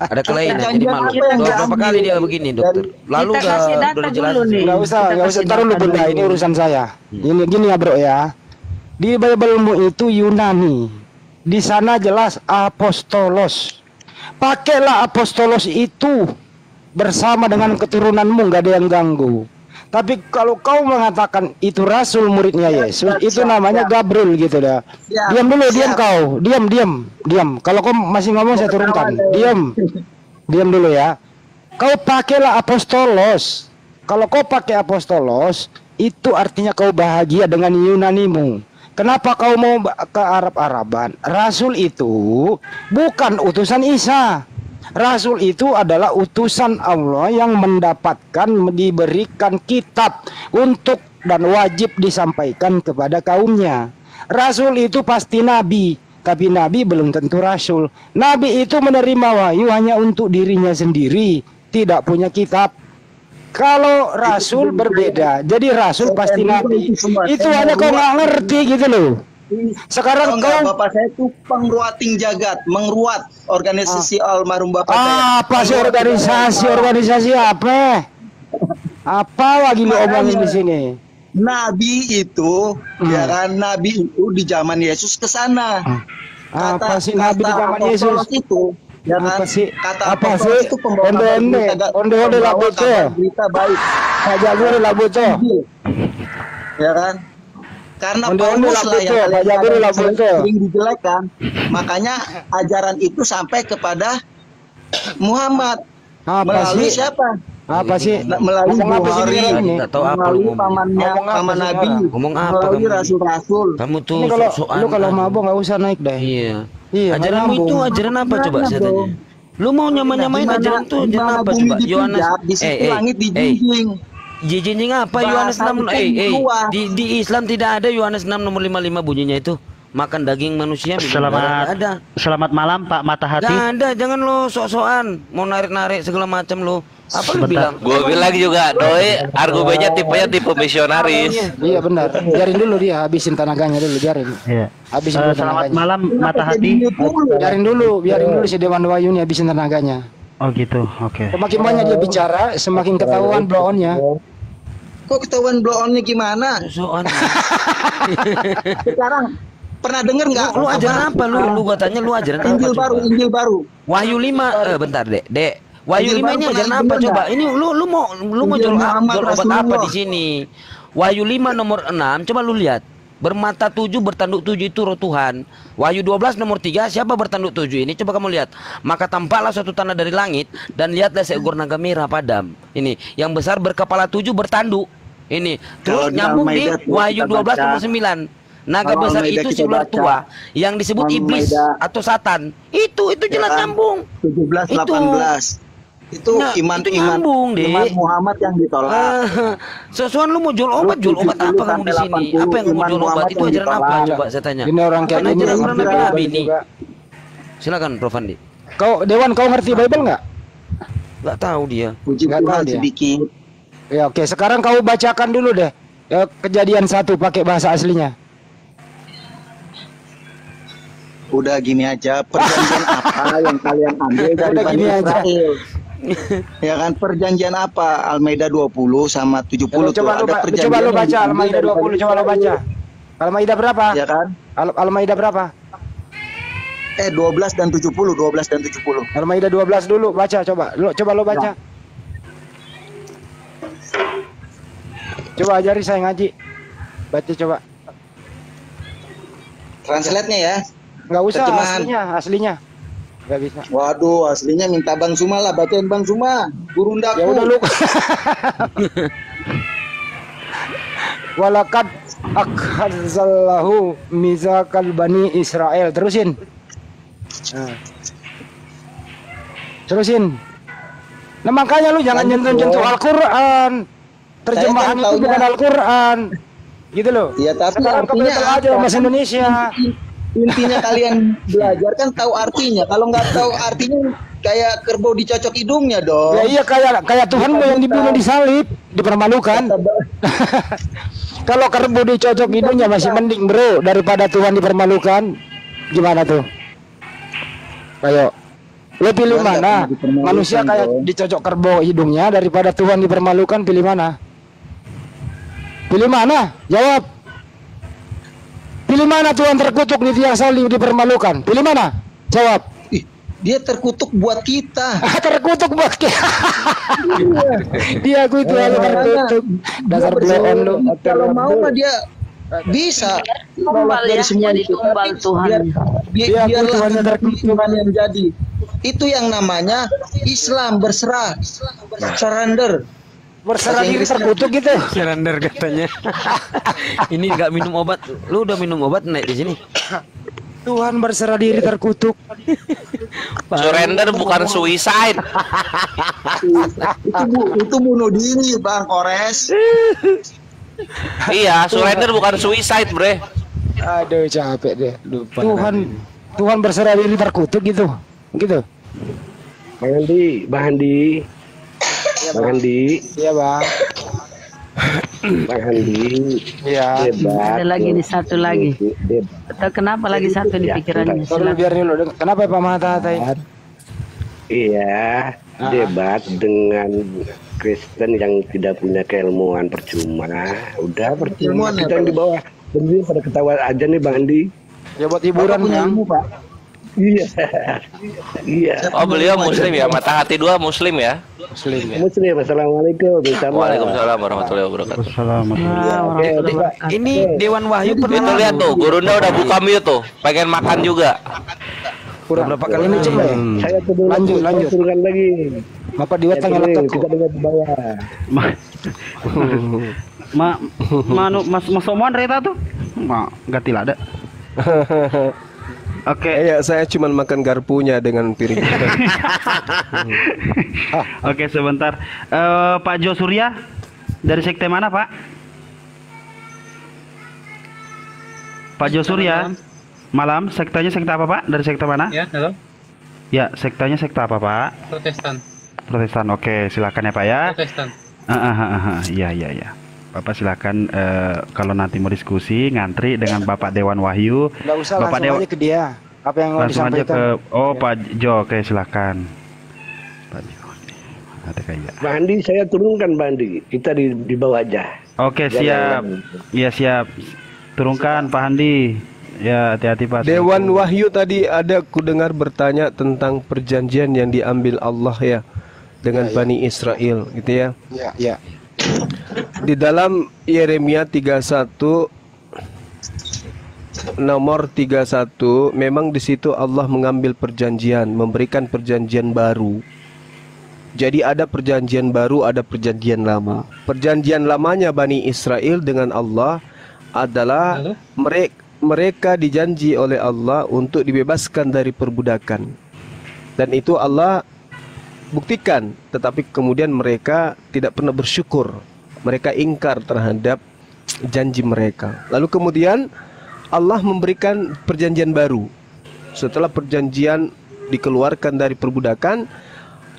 Ada kelainan jadi Perjanjian malu. apa yang Berapa diambil? kali dia begini dokter? Lalu Kita kasih data udah jelas. dulu nih. Nggak usah Kita taruh dulu kasih bunda, data ini dulu. urusan saya. Gini ya bro ya. Di Bible-mu itu Yunani. Di sana jelas apostolos. Pakailah apostolos itu bersama dengan keturunanmu, nggak ada yang ganggu. Tapi kalau kau mengatakan itu rasul muridnya Yesus, itu namanya Gabriel gitu dah. Diam dulu, diam kau, diam. Kalau kau masih ngomong saya turunkan. Diam dulu ya. Kau pakailah apostolos. Kalau kau pakai apostolos, itu artinya kau bahagia dengan Yunanimu. Kenapa kau mau ke Arab-Araban? Rasul itu bukan utusan Isa. Rasul itu adalah utusan Allah yang mendapatkan, diberikan kitab untuk dan wajib disampaikan kepada kaumnya. Rasul itu pasti nabi, tapi nabi belum tentu rasul. Nabi itu menerima wahyu hanya untuk dirinya sendiri, tidak punya kitab. Kalau rasul berbeda, jadi rasul pasti nabi. Itu hanya kau nggak ngerti gitu loh. Sekarang enggak, bapak saya itu pengruating jagat, mengruat organisasi almarhum bapak saya. Apa sih organisasi apa? Apa lagi lu omongin di sini? Nabi itu, ya kan, Nabi itu di zaman Yesus ke sana. Apa sih Nabi di zaman Yesus? Apostolos itu, ya kan? Apa sih? Kata Apa apostolos sih? itu pembawa kabar berita, Onde lagu pembawa kabar berita baik. Jagur lagu tuh. Ya kan? Karena Onde Paulus lagu lah yang tuh, Jagur lagu tuh. sering dijelekan. Makanya ajaran itu sampai kepada Muhammad. Apa Melalui sih? siapa? Apa sih? Melalui Ngomong apa sih Bukhari, ini? Nggak tahu apa lu melalui ngomong. pamannya, Ngomong apa paman sih Nabi, sekarang? Ngomong apa melalui kamu? rasul-rasul. Kamu tuh Ini kalau sok-sokan. lu kalau mabuk nggak usah naik deh. Iya. Iya, Ajaranmu nyambung. itu ajaran apa coba Gimana, saya bro? tanya? Lu mau nyamain ajaran tuh Di ajaran mana apa bumi coba? Yohanes dipijak, di situ langit dijunjing. Jinjing apa Yohanes Bahasa 6 kita keluar. di Islam tidak ada Yohanes 6 nomor 55 bunyinya itu. Makan daging manusia minum darah. Nggak ada. Selamat malam Pak Mata Hati. Gak ada, jangan lo sok-sokan mau narik-narik segala macam lo. Apa lu bilang? Gue bilang juga, Doi argumennya tipenya tipe misionaris. Iya benar. Biarin dulu dia habisin tenaganya dulu, biarin. Iya. Habisin dulu Selamat tenaganya. malam mata hati. Biarin dulu si Dewan Wahyu ini habisin tenaganya. Oh gitu, oke. Semakin banyak dia bicara, semakin ketahuan blow on-nya. Kok ketahuan blow on-nya gimana? Sekarang pernah denger nggak? Lu ajaran apa lu? Lu gua tanya lu ajaran apa? Injil baru. Wahyu 5, bentar Dek. Wahyu 5 ini ajaran apa coba? Ini lu mau jual obat apa di sini? Wahyu 5 nomor 6, coba lu lihat. Bermata 7, bertanduk 7 itu roh Tuhan. Wahyu 12 nomor 3, siapa bertanduk 7 ini? Coba kamu lihat. Maka tampaklah suatu tanda dari langit dan lihatlah seekor naga merah padam. Ini yang besar berkepala 7 bertanduk. Ini terus nyambung di Wahyu 12 nomor 9. Naga besar itu si ular tua yang disebut iblis atau satan. Itu jelas nyambung. 17 18. Itu iman Muhammad yang ditolak. Sesuatu lu mau jual obat apa kamu di sini? Apa yang mau jual obat itu ajaran apa? Coba saya tanya. Ini orang kayak ini ajaran Nabi ini. Silakan Prof Andi. Kau Dewan, kau ngerti Bible nggak? Nggak tahu dia. Nggak tahu dia. Sedikit. Ya oke, sekarang kau bacakan dulu deh Kejadian 1 pakai bahasa aslinya. Udah gini aja, perjanjian apa yang kalian ambil dari Bani Israel? Ya kan, perjanjian apa? Al-Maidah 20 sama 70 tuh. Coba lu baca Al-Maidah 20, coba lu baca. Al-Maidah berapa? Ya kan? Al-Maidah berapa? 12 dan 70, 12 dan 70. Al-Maidah 12 dulu, baca coba. Coba lu baca. Ya. Coba ajari saya ngaji. Baca coba. Translate-nya ya. Enggak usah, terjemahan. aslinya. Enggak bisa. Waduh, aslinya minta Bang Suma lah, bacain Bang Suma. Gurundaku. Ya udah lu. Walakad akhadzallahu mizaqal bani Israel. Terusin. Nah. Terusin. Nah makanya lu jangan nyentuh-nyentuh Al-Qur'an. Terjemahan itu bukan Al-Qur'an. Gitu loh. Ya tapi sekarang artinya aja bahasa Indonesia. Intinya kalian belajar kan tahu artinya. Kalau nggak tahu artinya kayak kerbau dicocok hidungnya dong. Ya iya kayak Tuhanmu yang dibunuh disalib, dipermalukan. Kalau kerbau dicocok hidungnya masih mending bro daripada Tuhan dipermalukan. Gimana tuh? Ayo, lo pilih mana? Manusia kayak dicocok kerbau hidungnya daripada Tuhan dipermalukan, pilih mana? Pilih mana? Jawab. Pilih mana Tuhan terkutuk di tiang salib dipermalukan? Pilih mana? Jawab. Dia terkutuk buat kita. Terkutuk buat kita. Dia aku itu yang terkutuk. Dasar bloon lu. Kalau mau mah dia bisa tumbal ya, jadi tumbal Tuhan. Biar Tuhan yang jadi. Itu yang namanya Islam berserah, surrender. Berserah diri terkutuk gitu. Surrender katanya. Ini nggak minum obat. Lu udah minum obat naik di sini. Tuhan berserah diri terkutuk. Surrender bukan suicide. itu bunuh diri Bang Kores. Iya, surrender bukan suicide, bre. Aduh capek deh. Lupa Tuhan berserah diri terkutuk gitu. Gitu. Bang Andi. Bang Andi. Iya, Bang. Bang Andi. Iya. Ada lagi nih satu lagi. Atau kenapa lagi satu di pikirannya? Kalau biar dulu. Kenapa Pak Mahathir? Iya, debat dengan Kristen yang tidak punya keilmuan percuma. Udah percuma kita yang di bawah. Bener pada ketawa aja nih Bang Andi. Ya buat hiburan punya ilmu, Pak. Iya. Iya. Oh, beliau muslim ya? Mata hati 2 muslim ya? Muslim ya. Muslim. Assalamualaikum. Waalaikumsalam warahmatullahi wabarakatuh. Ini Dewan Wahyu Itu lihat tuh, Gurunda udah buka mute tuh, pengen makan juga. Kurang berapa kali ini coba ya? Saya lanjut. Turunkan lagi. Bapak di wetang letak kok. Kita dengar di bawah. Mas Oman reta tuh? Ganti lada. Oke, ya saya cuma makan garpunya dengan piring. Oke, sebentar. Pak Jo Surya dari sekte mana, Pak? Pak Jo Surya. Malam, sektanya sekte apa, Pak? Dari sekte mana? Ya, halo. Ya, sektanya sekte apa, Pak? Protestan. Protestan. Oke, silakan ya Pak ya. Protestan. Iya. Bapak silakan kalau nanti mau diskusi ngantri dengan Bapak Dewan Wahyu. Nggak usah, Bapak langsung aja ke dia. Apa yang mau langsung aja disampaikan? ke Pak Jo. Oke, silakan. Pak Jo. Ada kayak. Pak Andi, saya turunkan Pak Andi. Kita di bawah aja. Oke, siap. Iya, siap. Turunkan Pak Andi. Ya, hati-hati Pak. Dewan Wahyu tadi ada kudengar bertanya tentang perjanjian yang diambil Allah ya dengan Bani Israel gitu ya. Ya. Di dalam Yeremia 31 nomor 31 memang di situ Allah mengambil perjanjian, memberikan perjanjian baru. Jadi ada perjanjian baru, ada perjanjian lama. Perjanjian lamanya Bani Israel dengan Allah adalah mereka dijanji oleh Allah untuk dibebaskan dari perbudakan. Dan itu Allah buktikan, tetapi kemudian mereka tidak pernah bersyukur. Mereka ingkar terhadap janji mereka. Lalu kemudian Allah memberikan perjanjian baru. Setelah perjanjian dikeluarkan dari perbudakan,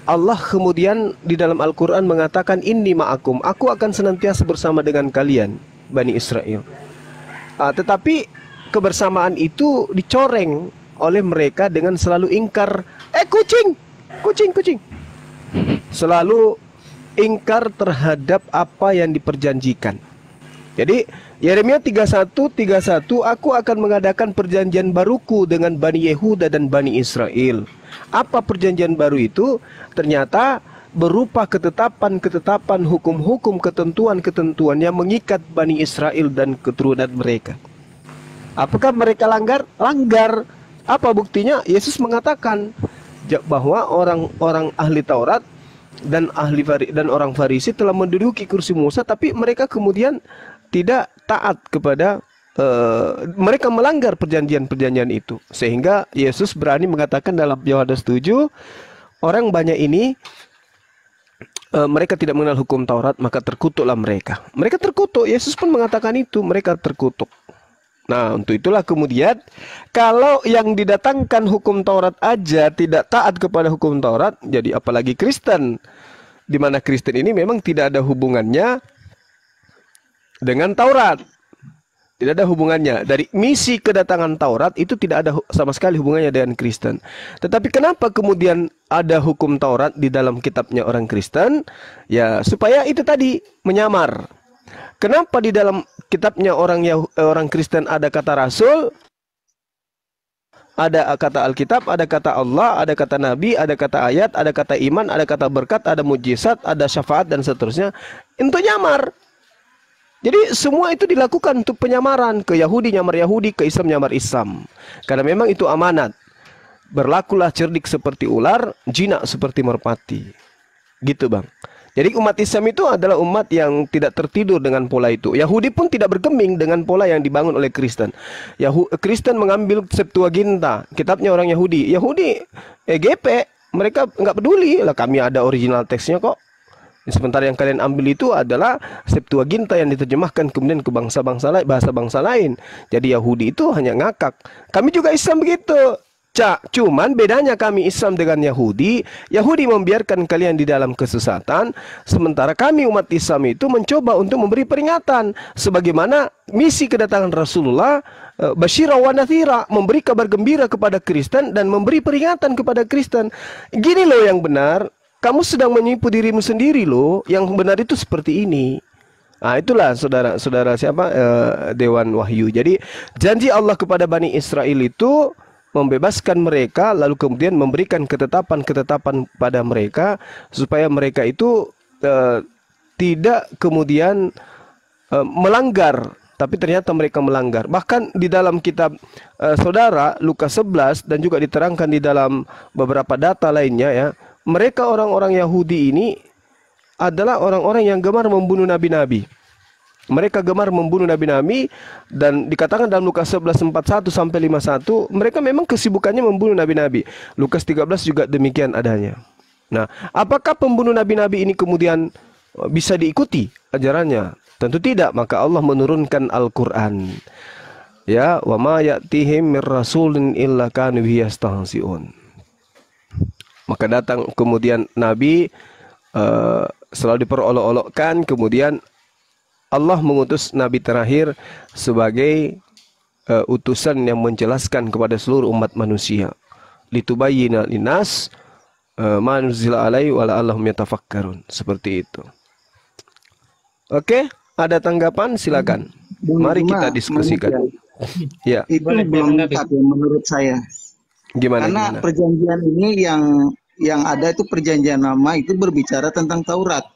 Allah kemudian di dalam Al-Quran mengatakan, Inni ma'akum, aku akan senantiasa bersama dengan kalian, Bani Israel. Tetapi kebersamaan itu dicoreng oleh mereka dengan selalu ingkar, kucing. Selalu ingkar terhadap apa yang diperjanjikan. Jadi Yeremia 31:31, aku akan mengadakan perjanjian baruku dengan Bani Yehuda dan Bani Israel. Apa perjanjian baru itu? Ternyata berupa ketetapan-ketetapan, hukum-hukum, ketentuan-ketentuan yang mengikat Bani Israel dan keturunan mereka. Apakah mereka langgar? Langgar. Apa buktinya? Yesus mengatakan bahwa orang-orang ahli Taurat dan orang Farisi telah menduduki kursi Musa, tapi mereka kemudian tidak taat kepada mereka melanggar perjanjian-perjanjian itu, sehingga Yesus berani mengatakan dalam Yohanes 7, orang banyak ini mereka tidak mengenal hukum Taurat, maka terkutuklah mereka. Mereka terkutuk. Yesus pun mengatakan itu, mereka terkutuk. Nah, untuk itulah kemudian kalau yang didatangkan hukum Taurat aja tidak taat kepada hukum Taurat, jadi apalagi Kristen, di mana Kristen ini memang tidak ada hubungannya dengan Taurat. Tidak ada hubungannya. Dari misi kedatangan Taurat itu tidak ada sama sekali hubungannya dengan Kristen. Tetapi kenapa kemudian ada hukum Taurat di dalam kitabnya orang Kristen? Ya, supaya itu tadi menyamar. Kenapa di dalam kitabnya orang Kristen ada kata Rasul, ada kata Alkitab, ada kata Allah, ada kata Nabi, ada kata ayat, ada kata iman, ada kata berkat, ada mujizat, ada syafaat dan seterusnya, untuk nyamar. Jadi semua itu dilakukan untuk penyamaran. Ke Yahudi nyamar Yahudi, ke Islam nyamar Islam. Karena memang itu amanat. Berlakulah cerdik seperti ular, jinak seperti merpati. Gitu Bang. Jadi umat Islam itu adalah umat yang tidak tertidur dengan pola itu. Yahudi pun tidak bergeming dengan pola yang dibangun oleh Kristen. Kristen mengambil Septuaginta, kitabnya orang Yahudi. Yahudi, EGP, mereka nggak peduli. Lah kami ada original teksnya kok. Sementara yang kalian ambil itu adalah Septuaginta yang diterjemahkan kemudian ke bangsa-bangsa lain, bahasa-bangsa lain. Jadi Yahudi itu hanya ngakak. Kami juga Islam begitu. Cuman bedanya kami Islam dengan Yahudi, Yahudi membiarkan kalian di dalam kesesatan, sementara kami umat Islam itu mencoba untuk memberi peringatan. Sebagaimana misi kedatangan Rasulullah, Basyira wa Nathira, memberi kabar gembira kepada Kristen dan memberi peringatan kepada Kristen. Gini loh yang benar, kamu sedang menipu dirimu sendiri loh, yang benar itu seperti ini. Nah itulah saudara-saudara Dewan Wahyu. Jadi janji Allah kepada Bani Israel itu membebaskan mereka, lalu kemudian memberikan ketetapan-ketetapan pada mereka supaya mereka itu tidak kemudian melanggar, tapi ternyata mereka melanggar. Bahkan di dalam kitab saudara Lukas 11 dan juga diterangkan di dalam beberapa data lainnya ya, mereka orang-orang Yahudi ini adalah orang-orang yang gemar membunuh nabi-nabi. Mereka gemar membunuh nabi-nabi dan dikatakan dalam Lukas 11:41 sampai 51, mereka memang kesibukannya membunuh nabi-nabi. Lukas 13 juga demikian adanya. Nah, apakah pembunuh nabi-nabi ini kemudian bisa diikuti ajarannya? Tentu tidak, maka Allah menurunkan Al-Qur'an. Ya, wa ma ya'tihim mir rasulin illa kanu yastahzi'un. Maka datang kemudian Nabi selalu diperolok-olokkan, kemudian Allah mengutus Nabi terakhir sebagai utusan yang menjelaskan kepada seluruh umat manusia. Litubayyina linnas ma nuzila alaihi wa la'allahum yatafakkarun. Seperti itu. Oke, ada tanggapan? Silakan. Mari kita diskusikan. Ya. Itu belum lengkap ya menurut saya. Gimana? Karena gimana? perjanjian ini yang ada itu perjanjian lama itu berbicara tentang Taurat.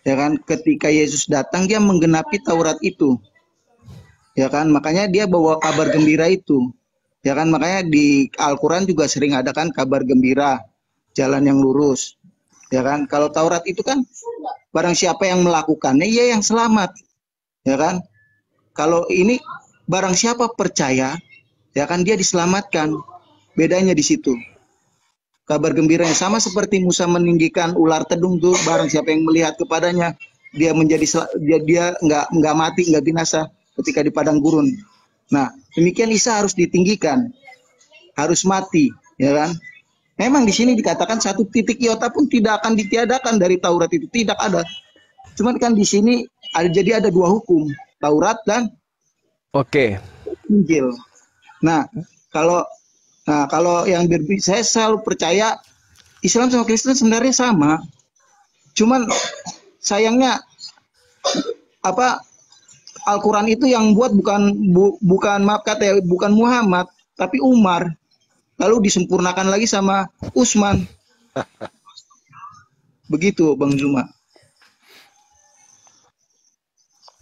Ya kan, ketika Yesus datang dia menggenapi Taurat itu. Ya kan, makanya dia bawa kabar gembira itu. Ya kan, makanya di Al-Qur'an juga sering ada kan kabar gembira, jalan yang lurus. Ya kan, kalau Taurat itu kan barang siapa yang melakukannya ia yang selamat. Ya kan? Kalau ini barang siapa percaya, ya kan dia diselamatkan. Bedanya di situ. Kabar gembiranya sama seperti Musa meninggikan ular tedung tuh, barang siapa yang melihat kepadanya dia menjadi dia nggak mati, nggak binasa ketika di padang gurun. Nah, demikian Isa harus ditinggikan, harus mati, ya kan? Memang di sini dikatakan satu titik iota pun tidak akan ditiadakan dari Taurat itu, tidak ada. Cuman kan di sini jadi ada dua hukum, Taurat dan Injil. Nah, kalau yang saya selalu percaya Islam sama Kristen sebenarnya sama. Cuman sayangnya Al-Qur'an itu yang buat bukan maaf kata ya, bukan Muhammad, tapi Umar. Lalu disempurnakan lagi sama Utsman. Begitu Bang Zuma.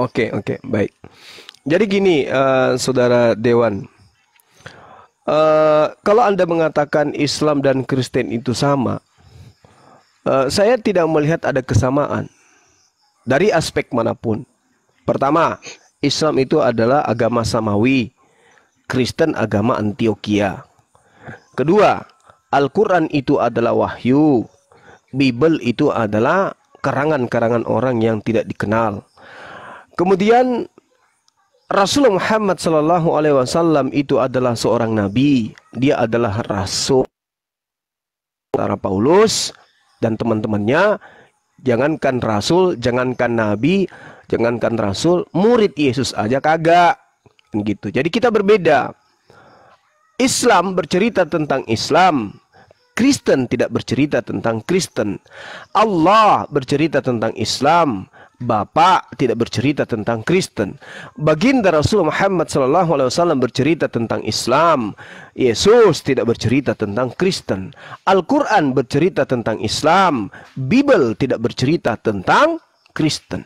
Oke, baik. Jadi gini, Saudara Dewan. Kalau Anda mengatakan Islam dan Kristen itu sama, saya tidak melihat ada kesamaan dari aspek manapun. Pertama, Islam itu adalah agama Samawi, Kristen agama Antioquia. Kedua, Al-Quran itu adalah wahyu, Bible itu adalah karangan-karangan orang yang tidak dikenal. Kemudian Rasulullah Muhammad SAW itu adalah seorang nabi. Dia adalah rasul. Antara Paulus dan teman-temannya, jangankan rasul, jangankan nabi, jangankan rasul, murid Yesus aja kagak. Gitu. Jadi kita berbeda. Islam bercerita tentang Islam. Kristen tidak bercerita tentang Kristen. Allah bercerita tentang Islam. Bapa tidak bercerita tentang Kristen. Baginda Rasulullah Muhammad SAW bercerita tentang Islam. Yesus tidak bercerita tentang Kristen. Al-Quran bercerita tentang Islam. Bible tidak bercerita tentang Kristen.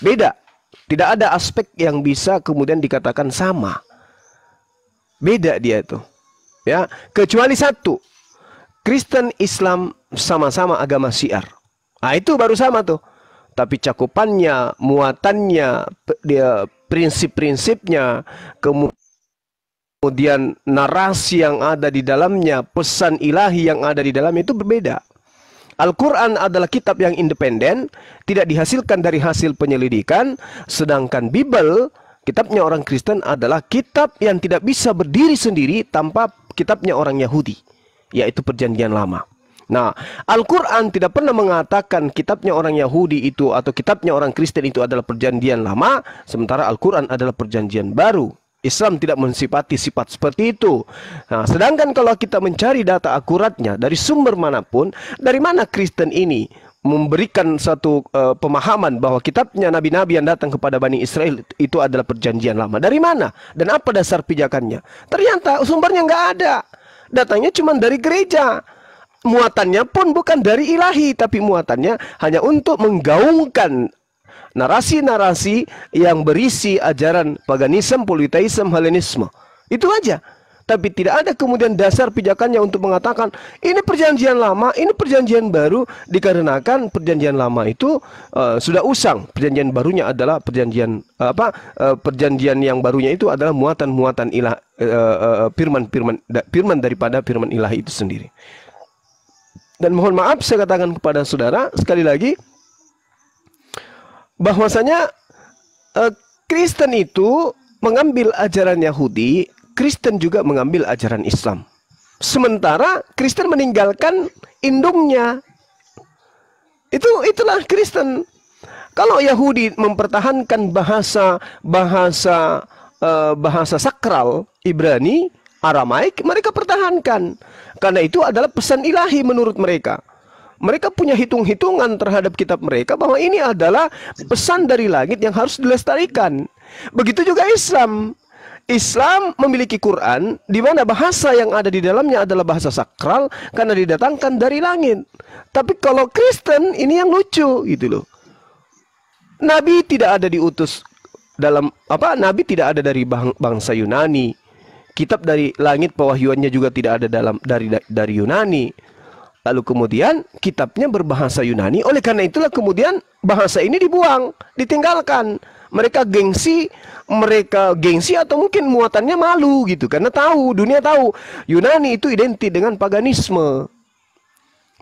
Beda. Tidak ada aspek yang bisa kemudian dikatakan sama. Beda dia itu. Ya, kecuali satu. Kristen Islam sama-sama agama syiar. Nah, itu baru sama tuh. Tapi cakupannya, muatannya, prinsip-prinsipnya, kemudian narasi yang ada di dalamnya, pesan ilahi yang ada di dalamnya itu berbeda. Al-Quran adalah kitab yang independen, tidak dihasilkan dari hasil penyelidikan, sedangkan Bible, kitabnya orang Kristen adalah kitab yang tidak bisa berdiri sendiri tanpa kitabnya orang Yahudi, yaitu Perjanjian Lama. Nah, Al-Quran tidak pernah mengatakan kitabnya orang Yahudi itu atau kitabnya orang Kristen itu adalah Perjanjian Lama, sementara Al-Quran adalah Perjanjian Baru. Islam tidak mensifati sifat seperti itu. Nah, sedangkan kalau kita mencari data akuratnya dari sumber manapun, dari mana Kristen ini memberikan satu pemahaman bahwa kitabnya nabi-nabi yang datang kepada Bani Israel itu adalah Perjanjian Lama. Dari mana? Dan apa dasar pijakannya? Ternyata sumbernya nggak ada. Datangnya cuma dari gereja. Muatannya pun bukan dari ilahi, tapi muatannya hanya untuk menggaungkan narasi-narasi yang berisi ajaran paganisme, politeisme, Helenisme. Itu aja. Tapi tidak ada kemudian dasar pijakannya untuk mengatakan ini Perjanjian Lama, ini Perjanjian Baru, dikarenakan Perjanjian Lama itu sudah usang. Perjanjian barunya adalah perjanjian yang barunya itu adalah muatan-muatan ilah, firman daripada firman ilahi itu sendiri. Dan mohon maaf saya katakan kepada saudara sekali lagi bahwasanya Kristen itu mengambil ajaran Yahudi, Kristen juga mengambil ajaran Islam. Sementara Kristen meninggalkan indungnya. Itulah Kristen. Kalau Yahudi mempertahankan bahasa sakral Ibrani, Aramaik, mereka pertahankan. Karena itu adalah pesan ilahi menurut mereka. Mereka punya hitung-hitungan terhadap kitab mereka bahwa ini adalah pesan dari langit yang harus dilestarikan. Begitu juga Islam. Islam memiliki Quran di mana bahasa yang ada di dalamnya adalah bahasa sakral karena didatangkan dari langit. Tapi kalau Kristen ini yang lucu gitu loh. Nabi tidak ada diutus dalam Nabi tidak ada dari bangsa Yunani. Kitab dari langit pewahyuannya juga tidak ada dari Yunani. Lalu kemudian kitabnya berbahasa Yunani. Oleh karena itulah kemudian bahasa ini dibuang, ditinggalkan. Mereka gengsi atau mungkin muatannya malu gitu. Karena dunia tahu Yunani itu identik dengan paganisme.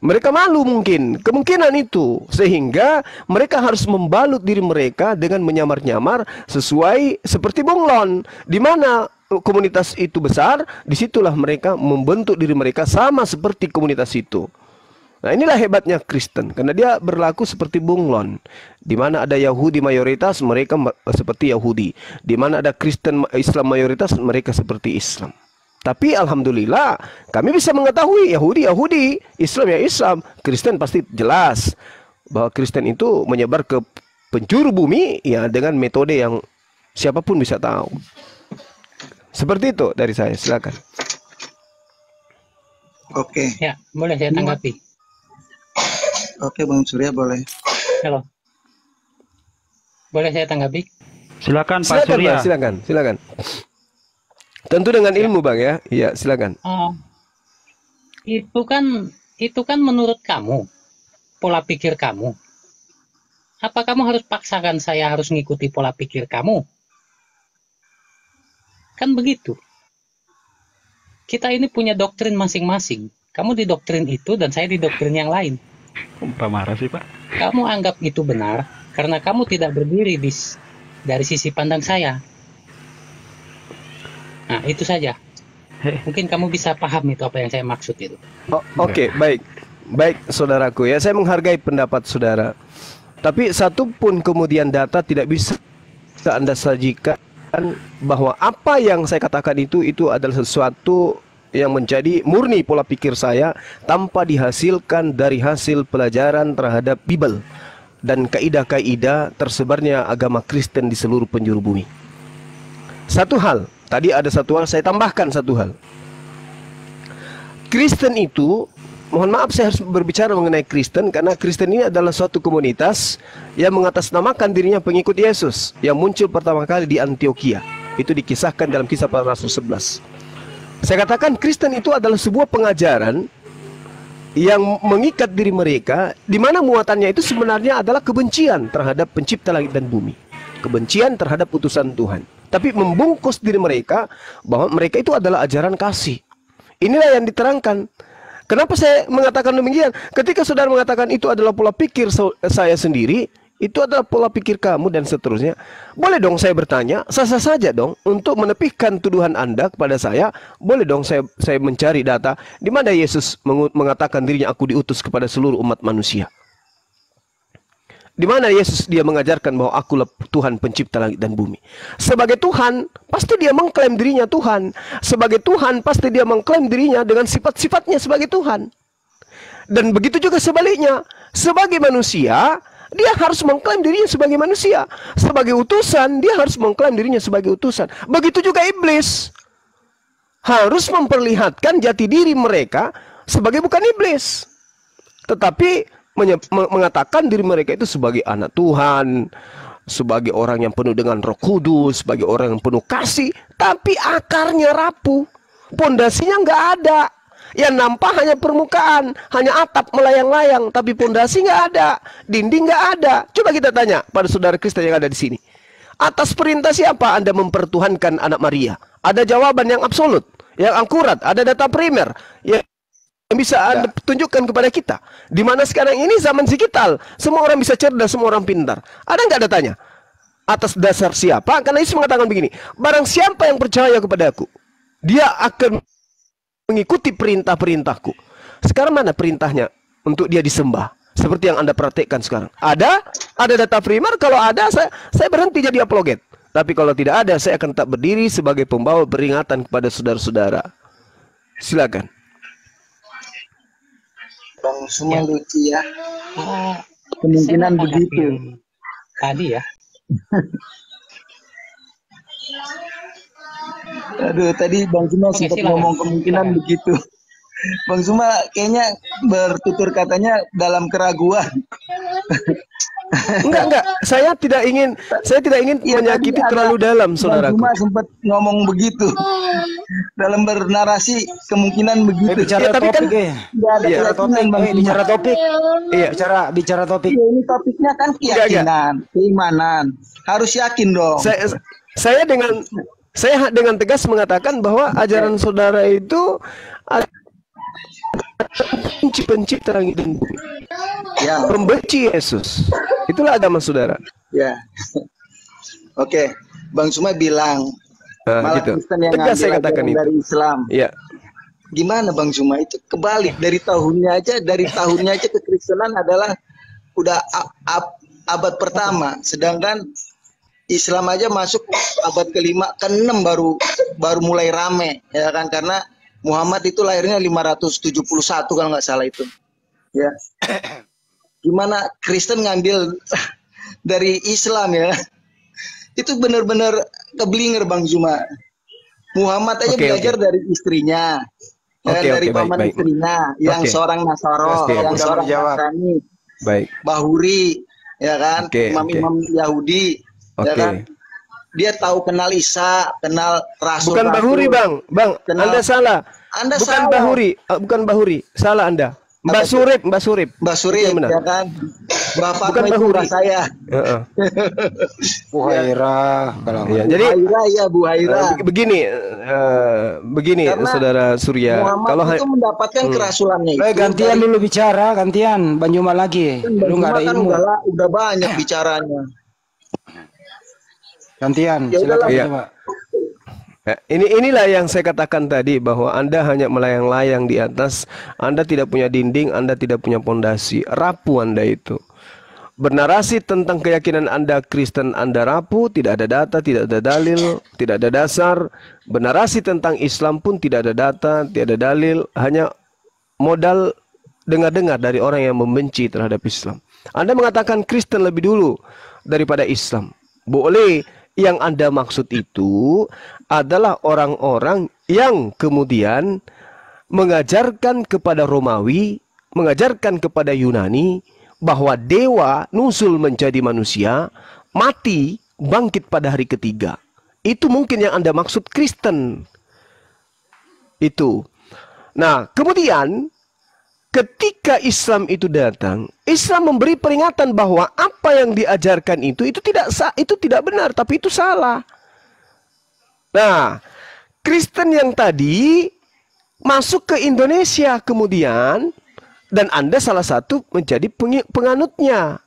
Mereka malu kemungkinan itu. Sehingga mereka harus membalut diri mereka dengan menyamar-nyamar seperti bunglon. Di mana komunitas itu besar, disitulah mereka membentuk diri mereka sama seperti komunitas itu. Nah, inilah hebatnya Kristen, karena dia berlaku seperti bunglon. Di mana ada Yahudi mayoritas, mereka seperti Yahudi. Di mana ada Kristen Islam mayoritas, mereka seperti Islam. Tapi alhamdulillah, kami bisa mengetahui Yahudi, Islam ya Islam, Kristen pasti jelas bahwa Kristen itu menyebar ke penjuru bumi ya dengan metode yang siapapun bisa tahu. Seperti itu dari saya, silakan. Oke. Ya, boleh saya tanggapi. Oke, Bang Surya boleh. Halo. Boleh saya tanggapi? Silakan Pak Surya. Silakan. Tentu dengan ilmu Bang ya. Iya, silakan. Itu kan menurut kamu, pola pikir kamu. Apa kamu harus paksakan saya harus ngikuti pola pikir kamu? Kan begitu. Kita ini punya doktrin masing-masing. Kamu di doktrin itu dan saya di doktrin yang lain. Pak marah sih Pak. Kamu anggap itu benar karena kamu tidak berdiri dari sisi pandang saya. Nah, itu saja. Mungkin kamu bisa paham itu apa yang saya maksud itu. Oke, baik saudaraku ya. Saya menghargai pendapat saudara. Tapi satu pun kemudian data tidak bisa Anda sajikan bahwa apa yang saya katakan itu adalah sesuatu yang menjadi murni pola pikir saya tanpa dihasilkan dari hasil pelajaran terhadap Bible dan kaidah-kaidah tersebarnya agama Kristen di seluruh penjuru bumi. Tadi ada satu hal, saya tambahkan satu hal. Kristen itu, mohon maaf saya harus berbicara mengenai Kristen karena Kristen ini adalah suatu komunitas yang mengatasnamakan dirinya pengikut Yesus yang muncul pertama kali di Antioquia. Itu dikisahkan dalam Kisah Para Rasul 11. Saya katakan Kristen itu adalah sebuah pengajaran yang mengikat diri mereka, di mana muatannya itu sebenarnya adalah kebencian terhadap pencipta langit dan bumi, kebencian terhadap utusan Tuhan, tapi membungkus diri mereka bahwa mereka itu adalah ajaran kasih. Inilah yang diterangkan. Kenapa saya mengatakan demikian? Ketika saudara mengatakan itu adalah pola pikir saya sendiri, itu adalah pola pikir kamu dan seterusnya. Boleh dong saya bertanya, sah-sah saja dong untuk menepihkan tuduhan Anda kepada saya. Boleh dong saya mencari data di mana Yesus mengatakan dirinya aku diutus kepada seluruh umat manusia. Di mana Yesus dia mengajarkan bahwa akulah Tuhan pencipta langit dan bumi. Sebagai Tuhan, pasti dia mengklaim dirinya Tuhan. Sebagai Tuhan, pasti dia mengklaim dirinya dengan sifat-sifatnya sebagai Tuhan. Dan begitu juga sebaliknya, sebagai manusia dia harus mengklaim dirinya sebagai manusia. Sebagai utusan, dia harus mengklaim dirinya sebagai utusan. Begitu juga iblis. Harus memperlihatkan jati diri mereka sebagai bukan iblis. Tetapi mengatakan diri mereka itu sebagai anak Tuhan, sebagai orang yang penuh dengan Roh Kudus, sebagai orang yang penuh kasih. Tapi akarnya rapuh. Pondasinya nggak ada. Yang nampak hanya permukaan, hanya atap melayang-layang, tapi pondasi nggak ada, dinding nggak ada. Coba kita tanya pada saudara Kristen yang ada di sini. Atas perintah siapa Anda mempertuhankan anak Maria? Ada jawaban yang absolut, yang akurat, ada data primer yang bisa Anda tunjukkan kepada kita. Di mana sekarang ini zaman digital, semua orang bisa cerdas, semua orang pintar. Ada nggak datanya? Atas dasar siapa? Karena Yesus mengatakan begini, barang siapa yang percaya kepadaku, dia akan mengikuti perintah-perintahku. Sekarang mana perintahnya untuk dia disembah? Seperti yang Anda praktekkan sekarang. Ada data primer, kalau ada saya berhenti jadi apologet. Tapi kalau tidak ada, saya akan tetap berdiri sebagai pembawa peringatan kepada saudara-saudara. Silakan. Bang Suma lucu ya. Kemungkinan begitu. Tadi ya. Aduh, tadi Bang Suma sempat ngomong kemungkinan begitu. Bang Suma kayaknya bertutur katanya dalam keraguan. Enggak. Saya tidak ingin menyakiti terlalu dalam, saudara. Bang Suma sempat ngomong begitu. Dalam bernarasi kemungkinan begitu. Bicara topik bicara topik. Iya, bicara topik. Ya, ini topiknya kan keyakinan, keimanan. Harus yakin dong. Saya dengan tegas mengatakan bahwa ajaran saudara itu pencipta langit dan bumi. Ya. Membenci Yesus. Itulah agama saudara. Ya. Oke, Bang Suma bilang malah gitu. Kristen yang Tegas saya katakan itu dari Islam. Iya. Gimana Bang Suma, itu kebalik dari tahunnya aja kekristenan adalah udah abad pertama, sedangkan Islam aja masuk abad kelima, ke-6 baru mulai rame, ya kan, karena Muhammad itu lahirnya 571 kalau nggak salah itu. Ya. Gimana Kristen ngambil dari Islam ya? Itu benar-benar keblinger Bang Zuma. Muhammad aja belajar dari istrinya. Dari paman istrinya yang seorang Nasoro, yang seorang Nasrani. Baik. Bahuri, ya kan? Imam-imam Yahudi, ya kan? Dia tahu kenal Isa, kenal Rasul. Bukan Bahuri, Bang. Anda salah. Anda bukan salah. Bukan Bahuri. Salah Anda. Mbak Surip. Ya kan? Bukan Bahuri. Saya. Buhaira. Jadi Bu Haira. Begini karena Saudara Surya. Muhammad Kalau itu mendapatkan kerasulannya itu. Gantian dulu bicara, gantian. Banjuma lagi. Lu nggak ada ilmu. Udah banyak bicaranya. Gantian. Silakan. Inilah yang saya katakan tadi, bahwa Anda hanya melayang-layang di atas. Anda tidak punya dinding, Anda tidak punya pondasi. Rapuh Anda itu. Bernarasi tentang keyakinan Anda Kristen, Anda rapuh, tidak ada data, tidak ada dalil, tidak ada dasar. Bernarasi tentang Islam pun tidak ada data, tidak ada dalil, hanya modal dengar-dengar dari orang yang membenci terhadap Islam. Anda mengatakan Kristen lebih dulu daripada Islam. Boleh. Yang Anda maksud itu adalah orang-orang yang kemudian mengajarkan kepada Romawi, mengajarkan kepada Yunani bahwa dewa nusul menjadi manusia, mati, bangkit pada hari ketiga. Itu mungkin yang Anda maksud Kristen. Itu. Nah, kemudian ketika Islam itu datang, Islam memberi peringatan bahwa apa yang diajarkan itu tidak benar, tapi itu salah. Nah, Kristen yang tadi masuk ke Indonesia kemudian, dan Anda salah satu menjadi penganutnya.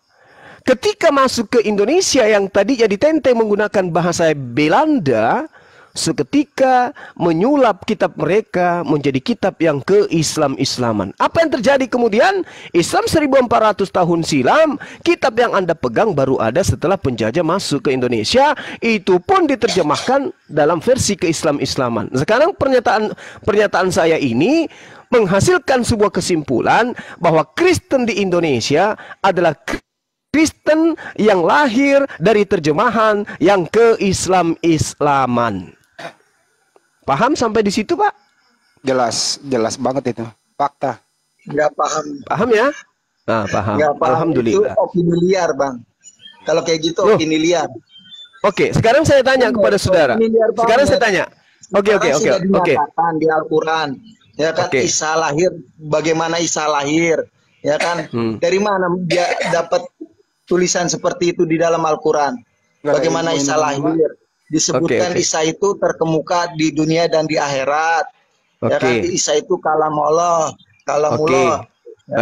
Ketika masuk ke Indonesia yang tadinya ditenteng menggunakan bahasa Belanda, seketika menyulap kitab mereka menjadi kitab yang ke-Islam-Islaman. Apa yang terjadi kemudian? Islam 1400 tahun silam, kitab yang Anda pegang baru ada setelah penjajah masuk ke Indonesia. Itu pun diterjemahkan dalam versi ke-Islam-Islaman. Sekarang pernyataan saya ini menghasilkan sebuah kesimpulan bahwa Kristen di Indonesia adalah Kristen yang lahir dari terjemahan yang ke-Islam-Islaman. Paham sampai di situ, Pak? Jelas banget itu. Fakta. Nggak paham. Paham ya? Nah, paham. Nggak paham. Alhamdulillah. Itu opini liar, Bang. Kalau kayak gitu opini liar. Oke, sekarang saya tanya kepada saudara. Sekarang saya tanya. Oke. Dinyatakan di Al-Quran, ya kan? Isa lahir. Bagaimana Isa lahir? Ya kan? Dari mana dia dapat tulisan seperti itu di dalam Al-Quran? Bagaimana Isa lahir? Disebutkan Isa itu terkemuka di dunia dan di akhirat. Ya kan? Isa itu kalamullah. Ya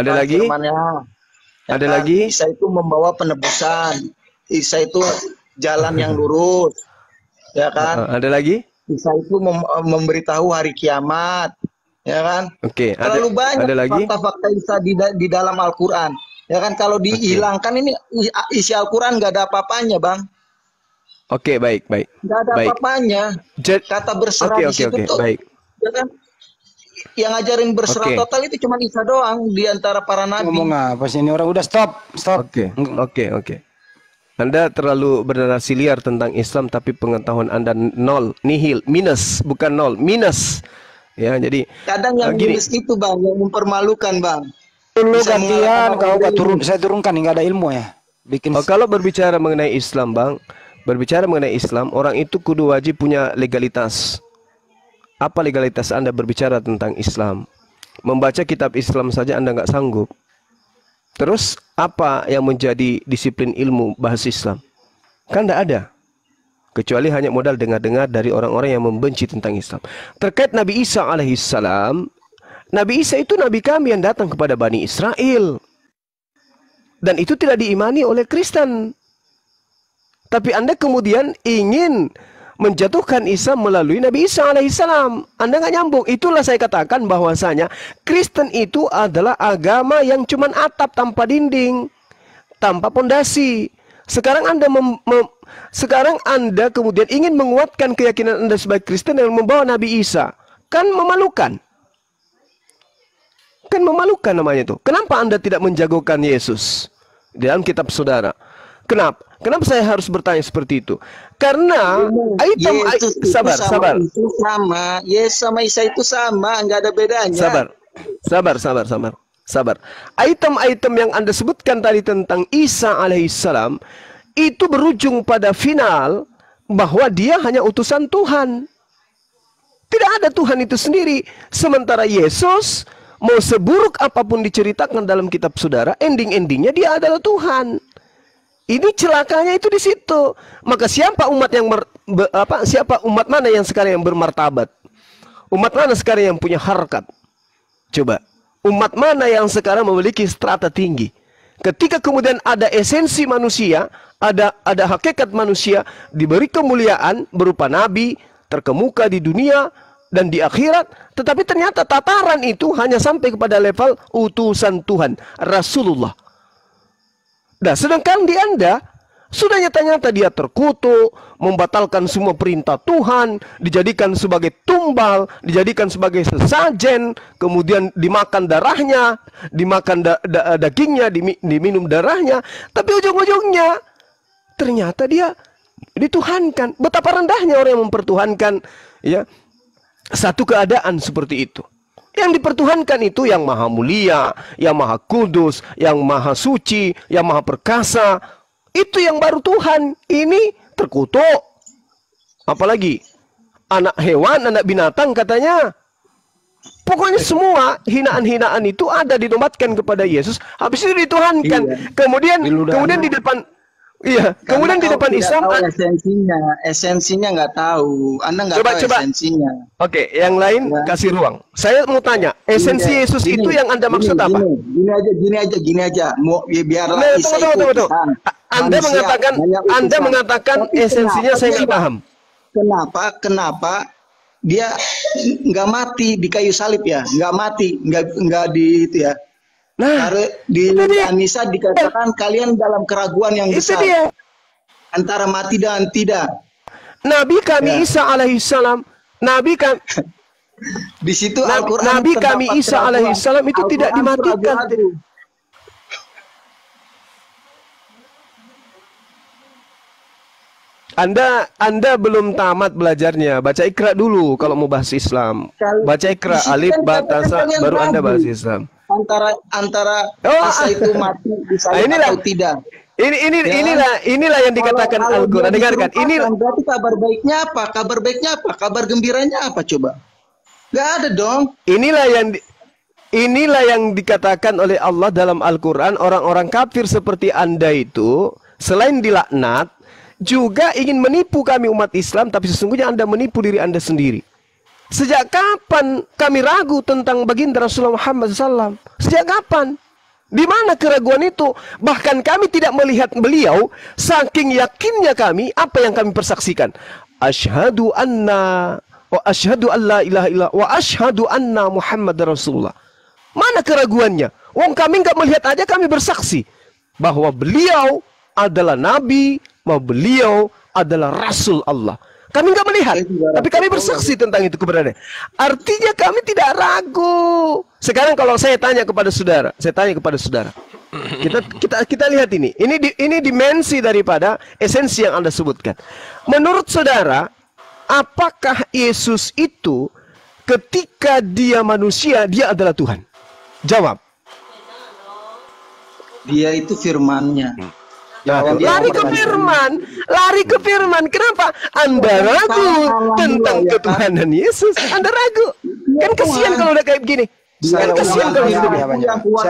ada kan? lagi? Ya ada kan? lagi? Isa itu membawa penebusan. Isa itu jalan yang lurus. Ya kan? Ada lagi? Isa itu memberitahu hari kiamat. ya kan? Oke, Terlalu banyak ada lagi? fakta-fakta Isa di dalam Al-Quran, ya kan? Kalau dihilangkan ini isi Al-Quran nggak ada apa-apanya, Bang. Oke, baik. Nggak ada Baik. apa-apanya. Kata berserah di situ tuh, baik. ya kan? Yang ngajarin berserah Oke. total itu cuma Isa doang di antara para nabi. Ngomong apa sih ini orang? Udah stop. Oke. Anda terlalu bernarasi liar tentang Islam, tapi pengetahuan Anda nol, nihil, minus, bukan nol, minus. Ya, jadi Kadang yang gini. minus itu, Bang, yang mempermalukan, Bang. Lu Bisa gantian, mengalahkan kau orang gak turun, ilmu. saya turunkan, nggak ada ilmu ya. Bikin Kalau berbicara mengenai Islam, Bang, berbicara mengenai Islam, orang itu kudu wajib punya legalitas. Apa legalitas Anda berbicara tentang Islam? Membaca kitab Islam saja Anda nggak sanggup. Terus apa yang menjadi disiplin ilmu bahasa Islam? Kan tidak ada. Kecuali hanya modal dengar-dengar dari orang-orang yang membenci tentang Islam. Terkait Nabi Isa alaihissalam, Nabi Isa itu Nabi kami yang datang kepada Bani Israel. Dan itu tidak diimani oleh Kristen. Tapi Anda kemudian ingin menjatuhkan Isa melalui Nabi Isa alaihissalam. Anda nggak nyambung. Itulah saya katakan bahwasanya Kristen itu adalah agama yang cuman atap tanpa dinding, tanpa pondasi. Sekarang Anda kemudian ingin menguatkan keyakinan Anda sebagai Kristen dengan membawa Nabi Isa. Kan memalukan. Kan memalukan namanya itu. Kenapa Anda tidak menjagokan Yesus di dalam kitab saudara? Kenapa? Kenapa saya harus bertanya seperti itu? Karena sabar. Itu sama. Yesus sama Isa itu sama, nggak ada bedanya. Sabar. Item-item yang Anda sebutkan tadi tentang Isa alaihissalam itu berujung pada final bahwa dia hanya utusan Tuhan. Tidak ada Tuhan itu sendiri. Sementara Yesus mau seburuk apapun diceritakan dalam kitab saudara, ending-endingnya dia adalah Tuhan. Ini celakanya itu di situ. Maka siapa umat yang siapa umat mana yang sekarang yang bermartabat? Umat mana sekarang yang punya harkat? Coba, umat mana yang sekarang memiliki strata tinggi? Ketika kemudian ada esensi manusia, ada hakikat manusia, diberi kemuliaan berupa nabi, terkemuka di dunia dan di akhirat, tetapi ternyata tataran itu hanya sampai kepada level utusan Tuhan, Rasulullah. Nah, sedangkan di Anda sudah nyata-nyata dia terkutuk, membatalkan semua perintah Tuhan, dijadikan sebagai tumbal, dijadikan sebagai sesajen, kemudian dimakan darahnya, dimakan dagingnya, diminum darahnya, tapi ujung-ujungnya ternyata dia dituhankan. Betapa rendahnya orang yang mempertuhankan ya satu keadaan seperti itu. Yang dipertuhankan itu yang maha mulia, yang maha kudus, yang maha suci, yang maha perkasa. Itu yang baru Tuhan. Ini terkutuk. Apalagi anak hewan, anak binatang katanya. Pokoknya semua hinaan-hinaan itu ada dinobatkan kepada Yesus. Habis itu dituhankan. Iya. Kemudian di depan kemudian di depan Islam esensinya nggak tahu. Anda nggak tahu esensinya. Oke, yang lain kasih ruang. Saya mau tanya, esensi Yesus itu yang Anda maksud apa? Gini aja. Mau biarlah tunggu. Anda mengatakan esensinya saya nggak paham. Kenapa dia nggak mati di kayu salib ya? Nggak mati, nggak di itu ya. Nah, di Anisa dikatakan kalian dalam keraguan yang besar antara mati dan tidak. Nabi kami Isa alaihissalam, di situ Nabi kami Isa alaihissalam itu tidak dimatikan. Anda belum tamat belajarnya. Baca Iqra dulu kalau mau bahas Islam. Baca Iqra alif ba ta sa baru Anda bahas Islam. Antara Isa itu mati bisa atau tidak. Inilah yang dikatakan Al-Qur'an. Dengarkan. Ini berarti kabar baiknya apa? Kabar baiknya apa? Kabar gembiranya apa coba? Gak ada dong. Inilah yang dikatakan oleh Allah dalam Al-Qur'an, orang-orang kafir seperti Anda itu selain dilaknat juga ingin menipu kami umat Islam, tapi sesungguhnya Anda menipu diri Anda sendiri. Sejak kapan kami ragu tentang baginda Rasulullah Muhammad SAW? Sejak kapan? Di mana keraguan itu? Bahkan kami tidak melihat beliau, saking yakinnya kami apa yang kami persaksikan. Asyhadu anna wa asyhadu an la ilaha illallah wa asyhadu anna Muhammadar Rasulullah. Mana keraguannya? Wong kami nggak melihat aja kami bersaksi bahwa beliau adalah nabi, bahwa beliau adalah rasul Allah. Kami nggak melihat, tapi kami bersaksi tentang itu kebenarannya. Artinya kami tidak ragu. Sekarang kalau saya tanya kepada saudara, kita lihat ini. Ini dimensi daripada esensi yang Anda sebutkan. Menurut saudara, apakah Yesus itu ketika dia manusia, dia adalah Tuhan? Jawab. Dia itu firman-Nya. Lari ke firman. Kenapa? Anda ragu tentang ketuhanan Yesus. Anda ragu. Kan kesian kalau udah kayak begini. Saya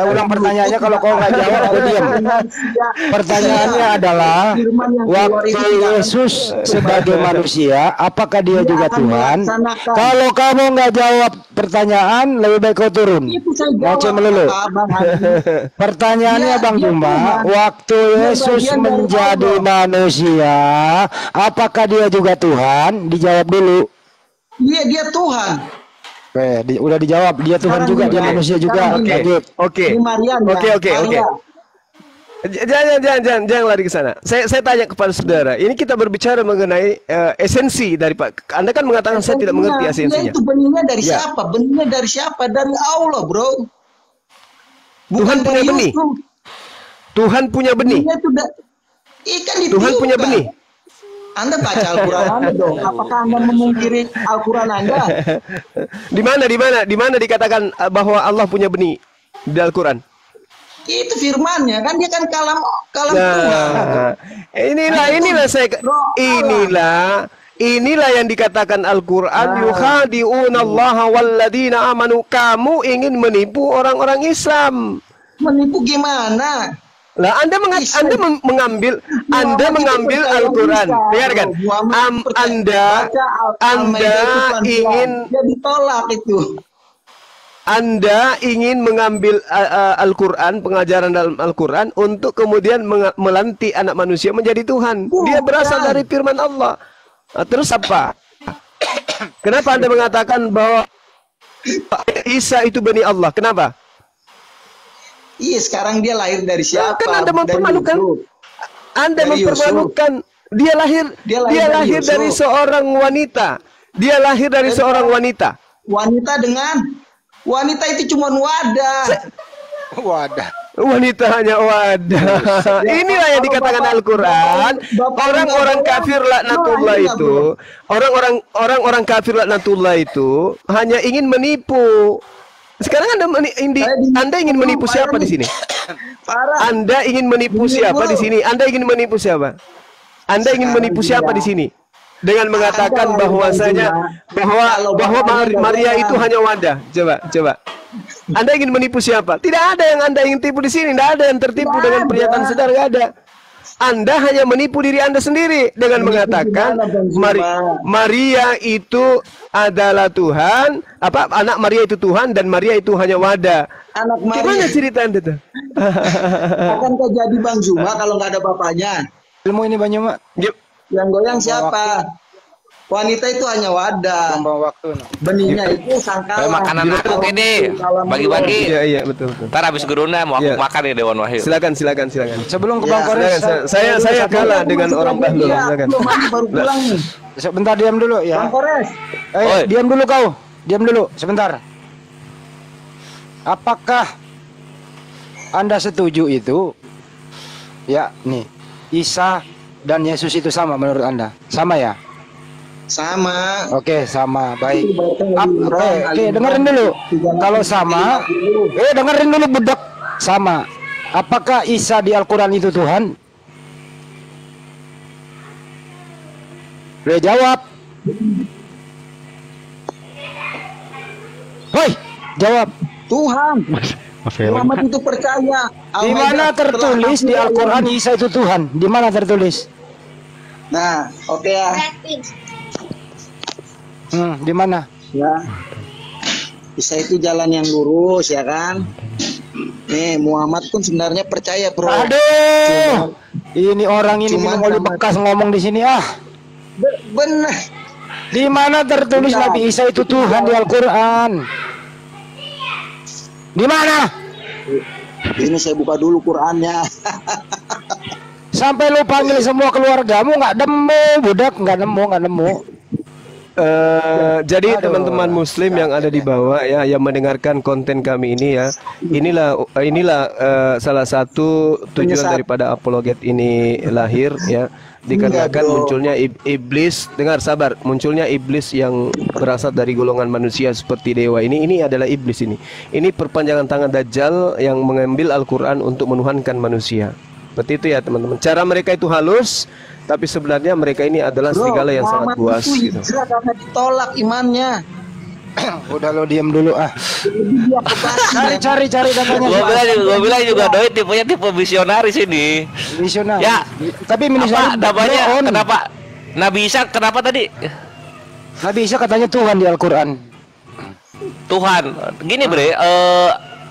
ulang pertanyaannya, kalau kau nggak jawab aku diam. Pertanyaannya adalah, waktu Yesus sebagai manusia, apakah dia juga Tuhan? Kalau kamu nggak jawab pertanyaan, lebih baik kau turun. Ngoceh melulu. Pertanyaannya Bang Jumba, waktu Yesus menjadi manusia, apakah dia juga Tuhan? Dijawab dulu. Dia Tuhan. Udah dijawab, dia Tuhan juga, dia manusia juga. Oke. Jangan lari ke sana. Saya tanya kepada saudara. Ini kita berbicara mengenai esensi dari Pak. Anda kan mengatakan saya tidak mengerti esensinya. Itu benihnya dari siapa? Benihnya dari siapa? Dari Allah, bro. Tuhan punya benih. Tuhan punya benih. Tuhan punya benih. Anda baca Al-Quran Anda dong. Apakah Anda memungkiri Al-Quran Anda? Di mana dikatakan bahwa Allah punya benih di Al-Quran? Itu firman-Nya kan, dia kan kalam Tuhan. Inilah yang dikatakan Al-Quran. Yukhadi'unallaha walladzina amanu. Kamu ingin menipu orang-orang Islam. Menipu gimana? Lah Anda mengambil Al-Quran. Dengarkan. Anda ingin ditolak itu. Anda ingin mengambil Al-Quran, pengajaran dalam Al-Quran untuk kemudian melantik anak manusia menjadi Tuhan. Dia berasal dari firman Allah. Terus apa? Kenapa Anda mengatakan bahwa Isa itu benih Allah? Kenapa? Iya, sekarang dia lahir dari siapa? Kan Anda mempermalukan. Anda mempermalukan. Dia lahir dari seorang wanita. Dia lahir dari seorang wanita. Wanita itu cuma wadah. Wanita hanya wadah. Inilah yang dikatakan Al-Quran. Orang-orang kafir laknatullah itu, orang-orang kafir laknatullah itu hanya ingin menipu. Sekarang Anda ingin menipu siapa di sini? Anda ingin menipu siapa di sini? Anda ingin menipu siapa? Anda ingin menipu siapa di sini? Dengan mengatakan bahwasanya bahwa Maria itu hanya wadah. Coba. Anda ingin menipu siapa? Tidak ada yang Anda ingin tipu di sini. Tidak ada yang tertipu dengan pernyataan saudara. Tidak ada. Anda hanya menipu diri Anda sendiri dengan mengatakan Maria itu adalah Tuhan, anak Maria itu Tuhan dan Maria itu hanya wadah. Anak Maria. Gimana cerita Anda tuh? Akankah jadi Bang Juma kalau nggak ada bapaknya? Ilmu ini Bang Juma. Yang goyang siapa? Wanita itu hanya wadah. Benihnya itu sangkalan. Makanan aku ini bagi-bagi. Iya betul. Ntar habis guruna mau aku makan ya Dewan Wahyu. Silakan. Sebelum ke Bang Kores, saya kalah dengan orang Bahlul. Silakan. Baru pulang nih. Sebentar, diam dulu ya. Bang Kores. Diam dulu kau. Diam dulu sebentar. Apakah Anda setuju itu? Ya, nih. Isa dan Yesus itu sama menurut Anda? Sama ya? Sama. Oke, sama. Baik. Oke, dengerin dulu. Kalau sama, dengerin dulu budak. Sama. Apakah Isa di Al-Quran itu Tuhan? Udah jawab. Hoi, jawab. Tuhan. Muhammad itu percaya. Di mana tertulis di Al-Quran Isa itu Tuhan? Di mana tertulis? Nah, oke ya. Di mana? Ya. Isa itu jalan yang lurus ya kan? Nih, Muhammad pun sebenarnya percaya, Bro. Ini orang ini minum oli bekas ngomong di sini ah. Benar. Di mana tertulis Nabi Isa itu Tuhan di Al-Quran? Di mana? Ini saya buka dulu Qurannya. Sampai lu panggil semua keluargamu nggak nemu, budak nggak nemu. Jadi teman-teman Muslim yang ada di bawah ya, yang mendengarkan konten kami ini ya, inilah salah satu tujuan daripada apologet ini lahir ya, dikarenakan munculnya iblis. Dengar, sabar, munculnya iblis yang berasal dari golongan manusia seperti dewa. Ini adalah iblis ini. Ini perpanjangan tangan Dajjal yang mengambil Al-Quran untuk menuhankan manusia. Seperti itu ya teman-teman. Cara mereka itu halus, tapi sebenarnya mereka ini adalah serigala yang sangat buas gitu. Karena ditolak imannya. Udah lo diam dulu ah. Cari datanya. Gua bilang juga Doi tipenya tipe visionaris ini. Visionaris. Ya. Tapi apa namanya? Kenapa Nabi Isa kenapa tadi? Nabi Isa katanya Tuhan di Al-Quran. Tuhan. Gini Bre,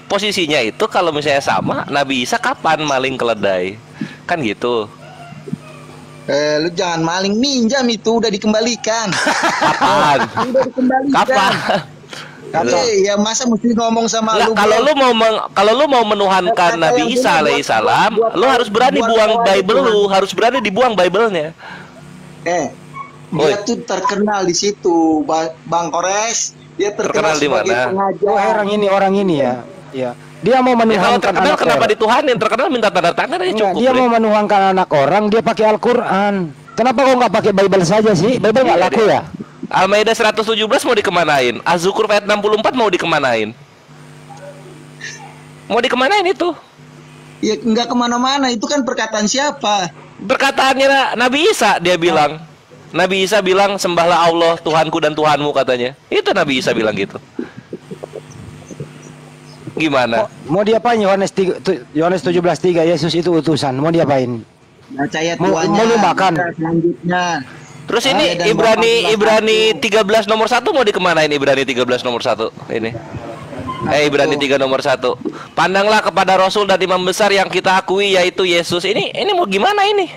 posisinya itu kalau misalnya sama, Nabi Isa kapan maling keledai? Kan gitu. Lu jangan maling, minjam itu udah dikembalikan. Kapan? Udah dikembalikan. Kapan? Ya masa mesti ngomong sama lu. Kalau lu mau menuhankan Nabi Isa alaihissalam, lu harus berani buang Bible lu, harus berani dibuang Bible-nya. Dia tuh terkenal di situ, Bang Kores. Dia terkenal di mana? Pengajar. Orang ini ya. Ya. Dia mau menuhankan terkenal, kenapa dituhanin? Terkenal minta tanda tangan aja cukup. Dia mau menuhankan anak orang, dia pakai Al-Quran. Kenapa kok nggak pakai Bible saja sih? Bible nggak laku ya? Al-Maidah 117 mau dikemanain? Az-Zukhruf ayat 64 mau dikemanain? Mau dikemanain itu? Ya nggak kemana-mana, itu kan perkataan siapa? Perkataannya Nabi Isa, dia bilang. Nabi Isa bilang, sembahlah Allah, Tuhanku dan Tuhanmu katanya. Itu Nabi Isa bilang gitu. Gimana? Mau diapain Yohanes 17:3 Yesus itu utusan. Mau diapain? Baca ayat mau makan. Selanjutnya. Terus ini Ibrani 13 nomor 1 mau dikemanain Ibrani 13 nomor 1 ini? Ibrani 3 nomor 1. Pandanglah kepada Rasul dan imam besar yang kita akui yaitu Yesus. Ini mau gimana ini?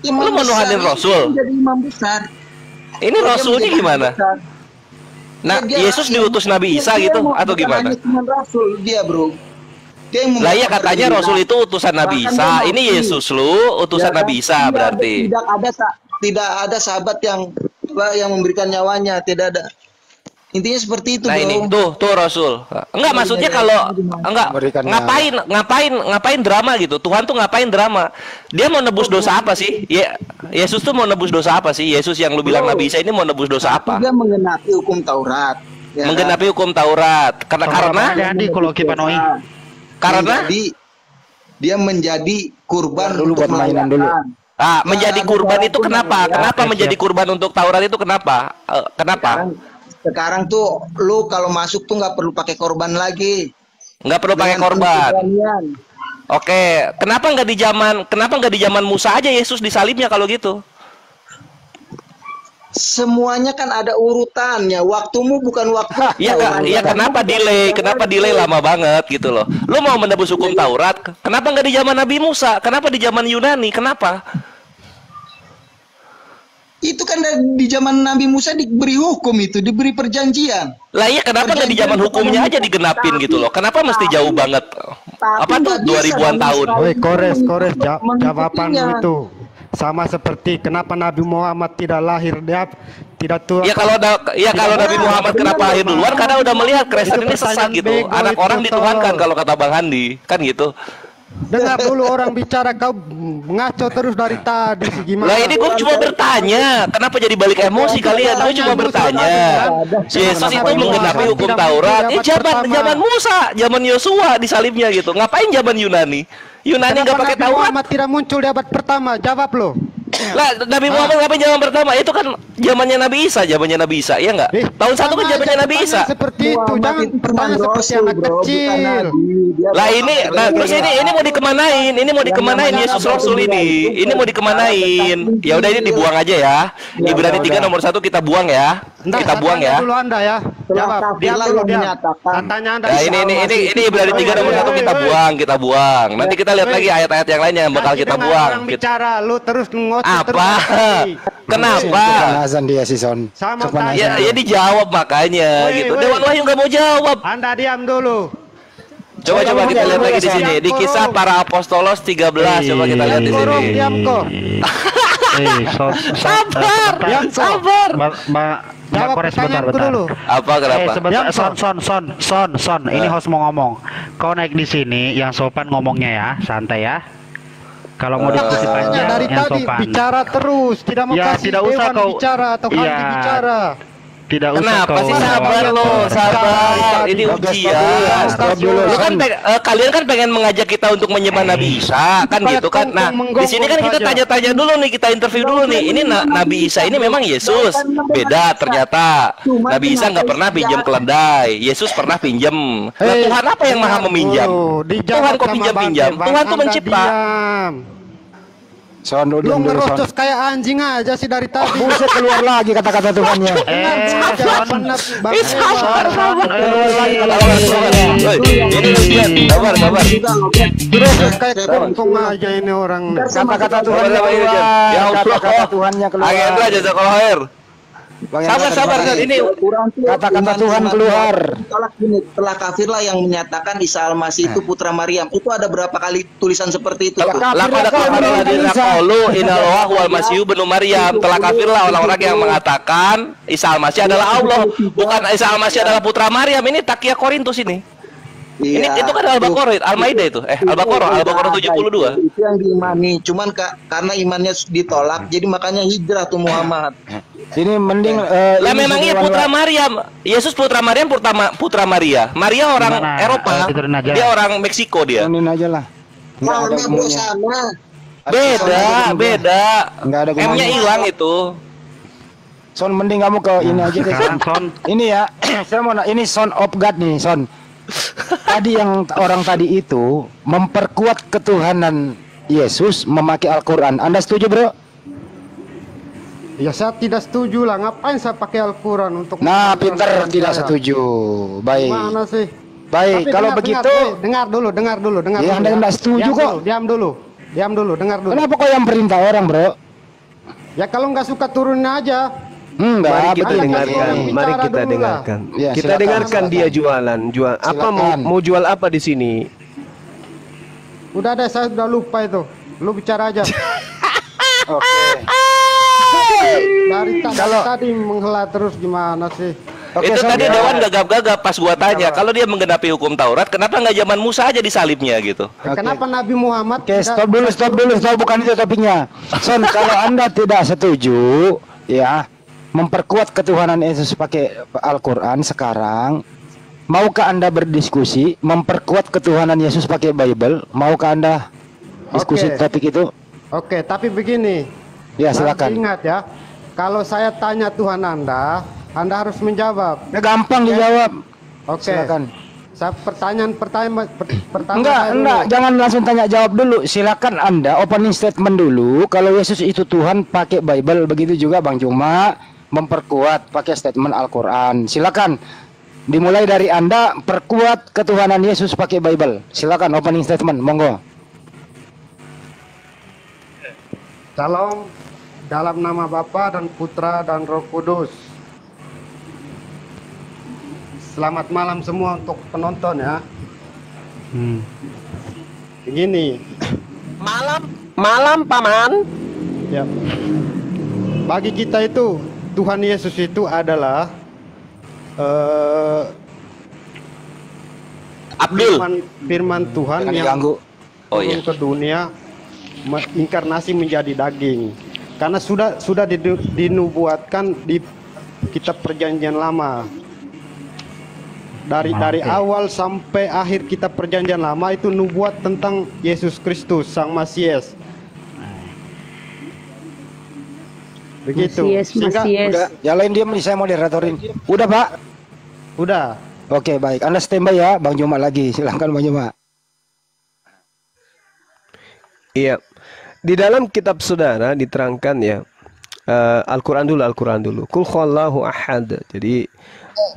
Lu mau nuhanin Rasul? Jadi imam besar. Ini Rasulnya gimana? Nah, Yesus diutus Nabi Isa gitu atau gimana? Rasul dia, Bro. Lah ya katanya Rasul itu utusan Nabi Isa. Ini Yesus lu utusan Nabi Isa berarti. Tidak ada sahabat yang memberikan nyawanya, tidak ada. Intinya seperti itu, nah, Bro. Ini tuh Rasul. Enggak maksudnya kalau ngapain drama gitu. Tuhan tuh ngapain drama? Dia mau nebus dosa apa sih? Yesus tuh mau nebus dosa apa sih? Yesus yang lu bilang Nabi Isa ini mau nebus dosa apa? Dia menggenapi hukum Taurat. Ya, menggenapi hukum Taurat. Karena dia menjadi kurban dulu buat mainan dulu. Menjadi kurban itu kenapa? Kenapa menjadi kurban untuk Taurat itu kenapa? Kenapa? Sekarang tuh lu kalau masuk tuh nggak perlu pakai korban lagi. Nggak perlu pakai korban. Oke, kenapa nggak di zaman Musa aja Yesus disalibnya kalau gitu? Semuanya kan ada urutannya. Waktumu bukan waktu. Iya, kenapa delay? Kenapa delay lama banget gitu loh? Lu mau menebus hukum Taurat? Kenapa nggak di zaman Nabi Musa? Kenapa di zaman Yunani? Kenapa? Itu kan di zaman Nabi Musa diberi hukum itu, diberi perjanjian. Lah iya, kenapa nggak di zaman hukumnya aja digenapin gitu loh? Kenapa mesti jauh banget? Apa tuh 2000-an tahun? Woi, Kores, jawabanmu itu sama seperti kenapa Nabi Muhammad tidak lahir, dia tidak tua. Kalau Nabi Muhammad kenapa lahir duluan? Karena udah melihat Kristen ini sesat gitu. Anak orang dituhankan kalau kata Bang Handi, kan gitu. Dengar dulu orang bicara, kau ngaco terus dari tadi sih gimana? Lah ini gue cuma bertanya, kenapa jadi balik emosi kalian? Gue cuma bertanya. Yesus itu menggenapi hukum Taurat. Zaman Musa, zaman Yosua disalibnya gitu. Ngapain zaman Yunani? Yunani nggak pakai Taurat. Muhammad tidak muncul di abad pertama. Jawab lo. Lah Nabi Muhammad ngapain zaman pertama? Itu kan zamannya Nabi Isa, ya nggak? Tahun 1 kan zamannya Nabi Isa. Seperti itu, jangan bertanya seperti anak kecil. Lah ini, terus ini mau dikemanain? Ini mau dikemanain Yesus Rasul ini? Ini mau dikemanain? Ya udah ini dibuang aja ya. Ibrani 3 nomor 1 kita buang ya. Kita buang ya. Dulu Anda ya. Jawab. Dia dulu dia. Tanya Anda. Ya ini Ibrani 3 nomor 1 kita buang. Nanti kita lihat lagi ayat-ayat yang lainnya yang bakal kita buang. Orang bicara, lu terus ngoceh apa? Kenapa? Kepanasan dia si Son. Sama Ya, ya dijawab makanya gitu. Dewan Wahyu nggak mau jawab. Anda diam dulu. Coba kita lihat lagi di sini di kisah para apostolos 13. Coba kita lihat di sini. Diam kok. Sabar. Mbak Kores bentar. Apa kenapa? Son, ini host mau ngomong. Kau naik di sini yang sopan ngomongnya ya, santai ya. Kalau mau diskusi panjang dari yang tadi sopan. bicara terus, tidak mau Ya, kasih tidak usah Dewan kau bicara atau Handi bicara. Tidak usah Kenapa kau sih sabar lo? Sabar. Ini ujian. Kalian kan pengen mengajak kita untuk menyembah Nabi Isa kan gitu kan. Nah, di sini kan kita tanya-tanya dulu nih, kita interview dulu nih. Ini Nabi Isa ini memang Yesus? Beda ternyata. Nabi Isa nggak pernah pinjam keledai. Yesus pernah pinjam. Nah, Tuhan apa yang maha meminjam? Tuhan kok pinjam-pinjam? Tuhan tuh mencipta. Son, Lu ngerocos kayak anjing aja sih dari tadi. Buset, keluar lagi kata-kata Tuhannya. Sabar. Terus kayak kongkong aja ini orang. Kata-kata Tuhannya keluar. Kata-kata Tuhannya keluar. Agendra jazakallahu khair. Sabar. Ini kata-kata Tuhan keluar. Telah kafirlah yang menyatakan Isa Al-Masih itu putra Maryam. Itu ada berapa kali tulisan seperti itu? Laqad kafara alladziina qalu innallaha huwal masiihu ibnu Maryam. Telah kafirlah orang-orang yang mengatakan Isa Al-Masih adalah Allah, bukan Isa Al-Masih adalah putra Maryam. Ini Takia Korintus ini. Iya, itu kan Al-Baqarah, Al-Maidah itu. Al-Baqarah 72. Itu yang diimani. Cuman karena imannya ditolak, jadi makanya hijrah tuh Muhammad. Ini mending lah memangnya putra Maryam. Yesus putra Maryam, putra Maria. Maria orang Eropa. Dia orang Meksiko dia. Ini aja lah. Beda. M-nya hilang itu. Son, mending kamu ke ini aja deh. Son. Ini ya, saya mau ini Son of God nih, Son. Tadi yang orang tadi itu memperkuat ketuhanan Yesus memakai Al-Quran. Anda setuju, bro? Ya saya tidak setuju lah. Ngapain saya pakai Al-Quran untuk? Nah, pinter tidak setuju. Baik. Mana sih? Baik. Tapi kalau begitu, dengar dulu. Ya, Anda tidak setuju kok. Diam dulu. Dengar dulu. Kenapa kok yang perintah orang, bro? Ya kalau nggak suka turunin aja. Enggak, mari kita dengarkan. Mari kita dengarkan. Ya, kita dengarkan dia jual apa mau jual apa di sini? Udah deh, saya sudah lupa itu. Lu bicara aja. Oke. Dari tadi menghela terus gimana sih? Itu tadi Dewan gagap-gagap pas gua tanya, kalau dia menggenapi hukum Taurat, kenapa nggak zaman Musa aja disalibnya gitu? Kenapa Nabi Muhammad? Oke, stop dulu, bukan itu topiknya. Son, kalau Anda tidak setuju, ya, memperkuat ketuhanan Yesus pakai Al-Quran sekarang, maukah Anda berdiskusi memperkuat ketuhanan Yesus pakai Bible? Maukah Anda diskusi topik itu? Oke, tapi begini. Ya, silakan. Ingat ya, kalau saya tanya Tuhan Anda harus menjawab. Ya, gampang dijawab. Oke. Silakan. Saya pertanyaan pertama. Enggak, jangan langsung tanya jawab dulu. Silakan Anda opening statement dulu. Kalau Yesus itu Tuhan pakai Bible, begitu juga Bang Juma memperkuat pakai statement Al-Quran. Silakan. Dimulai dari Anda perkuat ketuhanan Yesus pakai Bible. Silakan opening statement, monggo. Salam dalam nama Bapa dan Putra dan Roh Kudus. Selamat malam semua untuk penonton ya. Begini. Malam paman. Ya. Bagi kita itu Tuhan Yesus itu adalah firman Tuhan yang turun ke dunia, inkarnasi menjadi daging. Karena sudah dinubuatkan di kitab Perjanjian Lama. Dari awal sampai akhir kitab Perjanjian Lama itu nubuat tentang Yesus Kristus Sang Masias. Begitu. Sehingga udah, yang lain diam nih, saya moderatorin. Udah, Pak? Udah. Oke, baik. Anda standby ya, Bang Juma lagi. Silahkan Bang Juma. Iya. Di dalam kitab saudara diterangkan ya, Al-Quran dulu. Kul huwallahu ahad. Jadi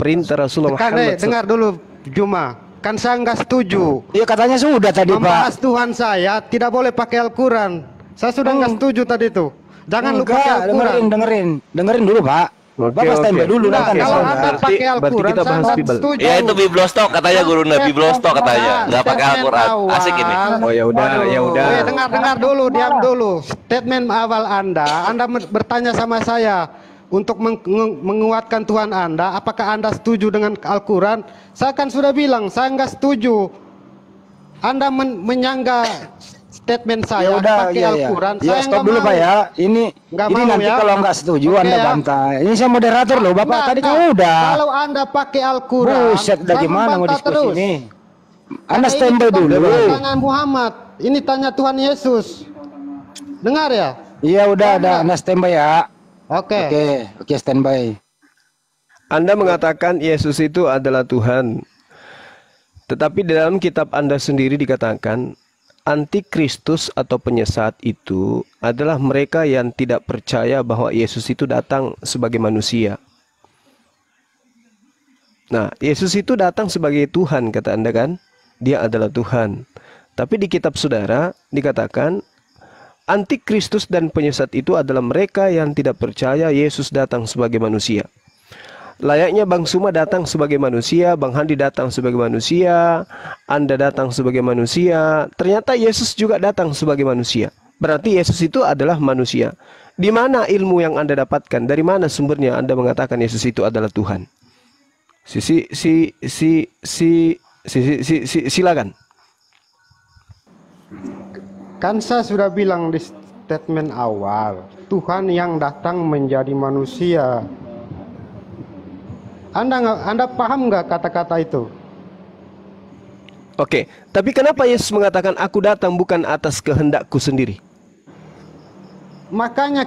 perintah Rasulullah Muhammad. Dengar dulu Juma. Kan saya nggak setuju. Iya, katanya sudah tadi, Pak. Membahas Tuhan saya tidak boleh pakai Al-Quran. Saya sudah nggak setuju tadi itu. Jangan lupa pakai Al-Quran. Dengerin dulu, Pak. Bapak standby dulu. Nah, kalau Anda pakai Al-Quran, saya nggak setuju. Ya itu Biblostok katanya guruna, Biblostok katanya, nggak pakai Al-Quran. Asik ini. Oh ya udah, ya udah. Dengar dulu, diam dulu. Statement awal Anda bertanya sama saya untuk menguatkan Tuhan Anda, apakah Anda setuju dengan Al-Quran? Saya kan sudah bilang, saya nggak setuju. Anda menyanggah statement saya pakai Al-Quran. Ya, stop dulu Pak ya. Ini nanti ya. Kalau nggak setuju Anda bantah. Ini saya moderator loh, Bapak. Tadi kan udah. Kalau Anda pakai Al-Quran, Buset, bagaimana mau diskusi terus. ini? Anda standby dulu. Tanya Muhammad, ini tanya Tuhan Yesus. Dengar ya? Iya udah ada, Anda standby ya. Oke, standby. Anda mengatakan Yesus itu adalah Tuhan. Tetapi di dalam kitab Anda sendiri dikatakan antikristus atau penyesat itu adalah mereka yang tidak percaya bahwa Yesus itu datang sebagai manusia. Nah, Yesus itu datang sebagai Tuhan, kata Anda kan? Dia adalah Tuhan. Tapi di kitab saudara dikatakan antikristus dan penyesat itu adalah mereka yang tidak percaya Yesus datang sebagai manusia. Layaknya Bang Suma datang sebagai manusia, Bang Handi datang sebagai manusia, Anda datang sebagai manusia. Ternyata Yesus juga datang sebagai manusia. Berarti Yesus itu adalah manusia. Di mana ilmu yang Anda dapatkan? Dari mana sumbernya Anda mengatakan Yesus itu adalah Tuhan? Silakan. Kan saya sudah bilang di statement awal, Tuhan yang datang menjadi manusia. Anda paham nggak kata-kata itu? Oke, tapi kenapa Yesus mengatakan aku datang bukan atas kehendakku sendiri? Makanya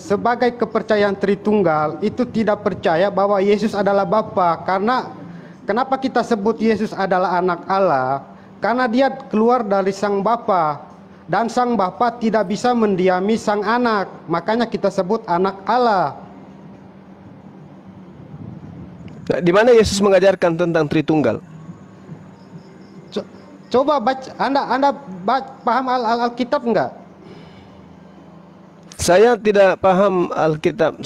sebagai kepercayaan Tritunggal itu tidak percaya bahwa Yesus adalah Bapa. Karena kenapa kita sebut Yesus adalah anak Allah? Karena dia keluar dari sang Bapa. Dan sang Bapa tidak bisa mendiami sang anak. Makanya kita sebut anak Allah. Di mana Yesus mengajarkan tentang Tritunggal? Coba baca, Anda paham Alkitab enggak? Saya tidak paham Alkitab.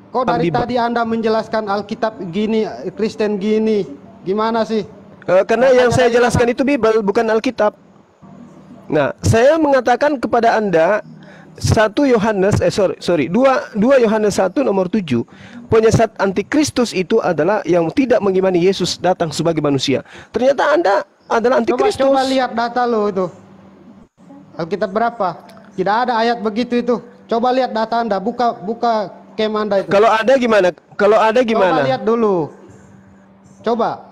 Kok dari tadi Anda menjelaskan Alkitab gini, Kristen gini, gimana sih? Karena yang saya jelaskan itu Bible, bukan Alkitab. Nah, saya mengatakan kepada Anda 2 Yohanes 1 nomor 7, penyesat antikristus itu adalah yang tidak mengimani Yesus datang sebagai manusia. Ternyata Anda adalah antikristus. Coba lihat data lo itu. Alkitab berapa? Tidak ada ayat begitu itu. Coba lihat data Anda, buka kem Anda itu. Kalau ada gimana? Coba lihat dulu. Coba.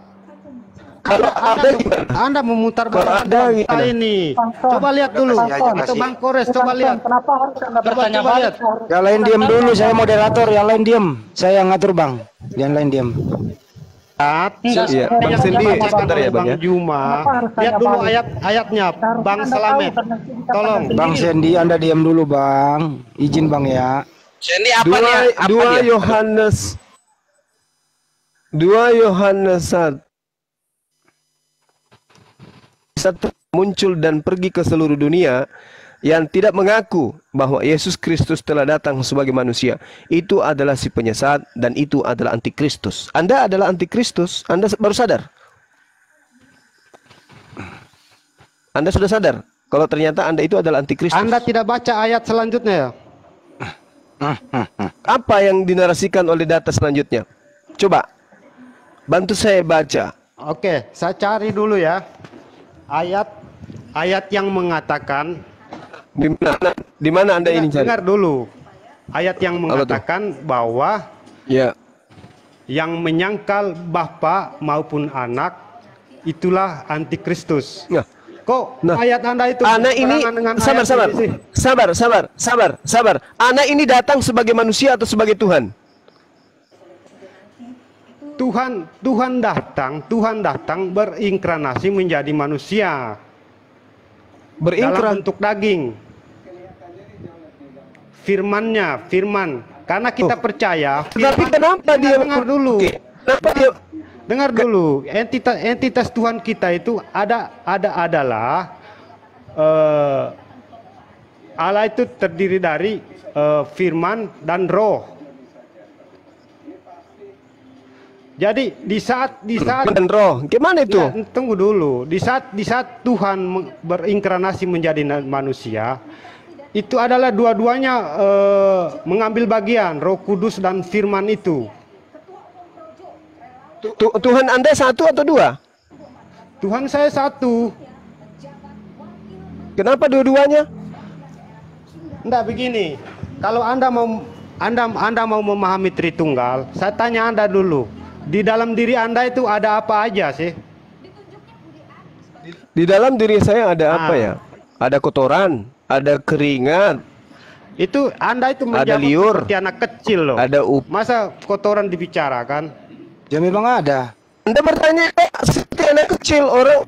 Kalau ada gimana? Anda memutar balik data ini. Coba lihat dulu. Itu Bang Kores, coba lihat. Kenapa harus Anda bertanya Coba lihat. Yang lain diam dulu, saya moderator. Yang lain diam, saya ngatur Bang. Yang lain diam. Iya, Bang Sendi, sebentar ya Bang ya. Juma. Lihat dulu ayatnya, Bang Slamet. Tolong. Bang Sendi, Anda diam dulu Bang. Izin Bang ya. Sendi apa dia? 2 Yohanes 1 muncul dan pergi ke seluruh dunia yang tidak mengaku bahwa Yesus Kristus telah datang sebagai manusia. Itu adalah si penyesat dan itu adalah antikristus. Anda adalah antikristus. Anda baru sadar? Anda sudah sadar kalau ternyata Anda itu adalah antikristus? Anda tidak baca ayat selanjutnya ya? Apa yang dinarasikan oleh data selanjutnya? Coba bantu saya baca. Oke, saya cari dulu ya. Ayat yang mengatakan di mana Anda ini cari? Dengar dulu. Ayat yang mengatakan bahwa yang menyangkal Bapa maupun anak itulah antikristus. Kok ayat Anda itu anak ini sabar. Anak ini datang sebagai manusia atau sebagai Tuhan? Tuhan datang berinkarnasi menjadi manusia. Dalam bentuk daging. Firman. Karena kita percaya. Tapi kenapa dia dengar dulu? Dengar dulu. Entitas Tuhan kita itu adalah Allah itu terdiri dari firman dan roh. Jadi di saat dan roh, gimana itu? Ya, tunggu dulu. Di saat Tuhan berinkarnasi menjadi manusia, itu adalah dua-duanya mengambil bagian, Roh Kudus dan firman itu. Tuhan Anda satu atau dua? Tuhan saya satu. Kenapa dua-duanya? Enggak, begini. Kalau Anda mau memahami Tritunggal, saya tanya Anda dulu. Di dalam diri Anda itu ada apa aja sih? Di dalam diri saya ada apa ya? Ada kotoran, ada keringat. Itu Anda itu ada menjawab liur, seperti anak kecil loh. Ada masa kotoran dibicarakan? Ya memang ada. Anda bertanya seperti anak kecil orang.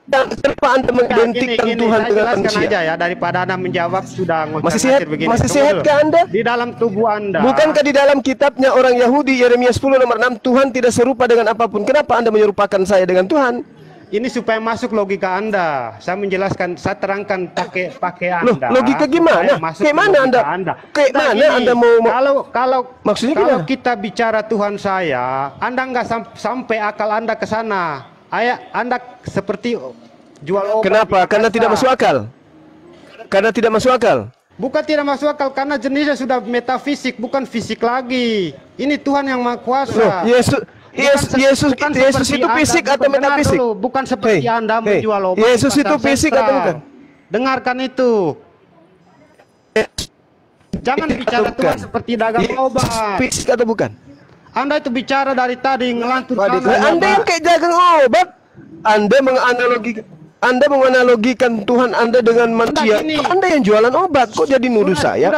Kenapa Anda mengidentikan Tuhan dengan manusia? Aja ya, daripada Anda menjawab sudah masih sehat, begini. Masih sehatkah Anda? Di dalam tubuh Anda. Bukankah di dalam kitabnya orang Yahudi Yeremia 10 nomor 6 Tuhan tidak serupa dengan apapun? Kenapa Anda menyerupakan saya dengan Tuhan? Ini supaya masuk logika Anda. Saya menjelaskan, saya terangkan pakai Anda. Loh, logika gimana? Kayak mana Anda? Kayak mana Anda mau? Kalau maksudnya kalau gimana? kita bicara Tuhan saya, Anda nggak sampai akal Anda ke sana. Anda seperti jual obat. Kenapa? Karena tidak masuk akal. Karena tidak masuk akal. Bukan tidak masuk akal, karena jenisnya sudah metafisik, bukan fisik lagi. Ini Tuhan yang Maha Kuasa. Loh, Yesus itu fisik atau metafisik? Bukan seperti Anda menjual obat. Yesus itu fisik atau bukan? Dengarkan itu. Jangan bicara Tuhan seperti dagang obat. Fisik atau bukan? Anda itu bicara dari tadi ngelantur. Anda yang kayak dagang obat. Anda menganalogikan Tuhan Anda dengan manusia. Anda yang jualan obat, kok jadi nuduh saya?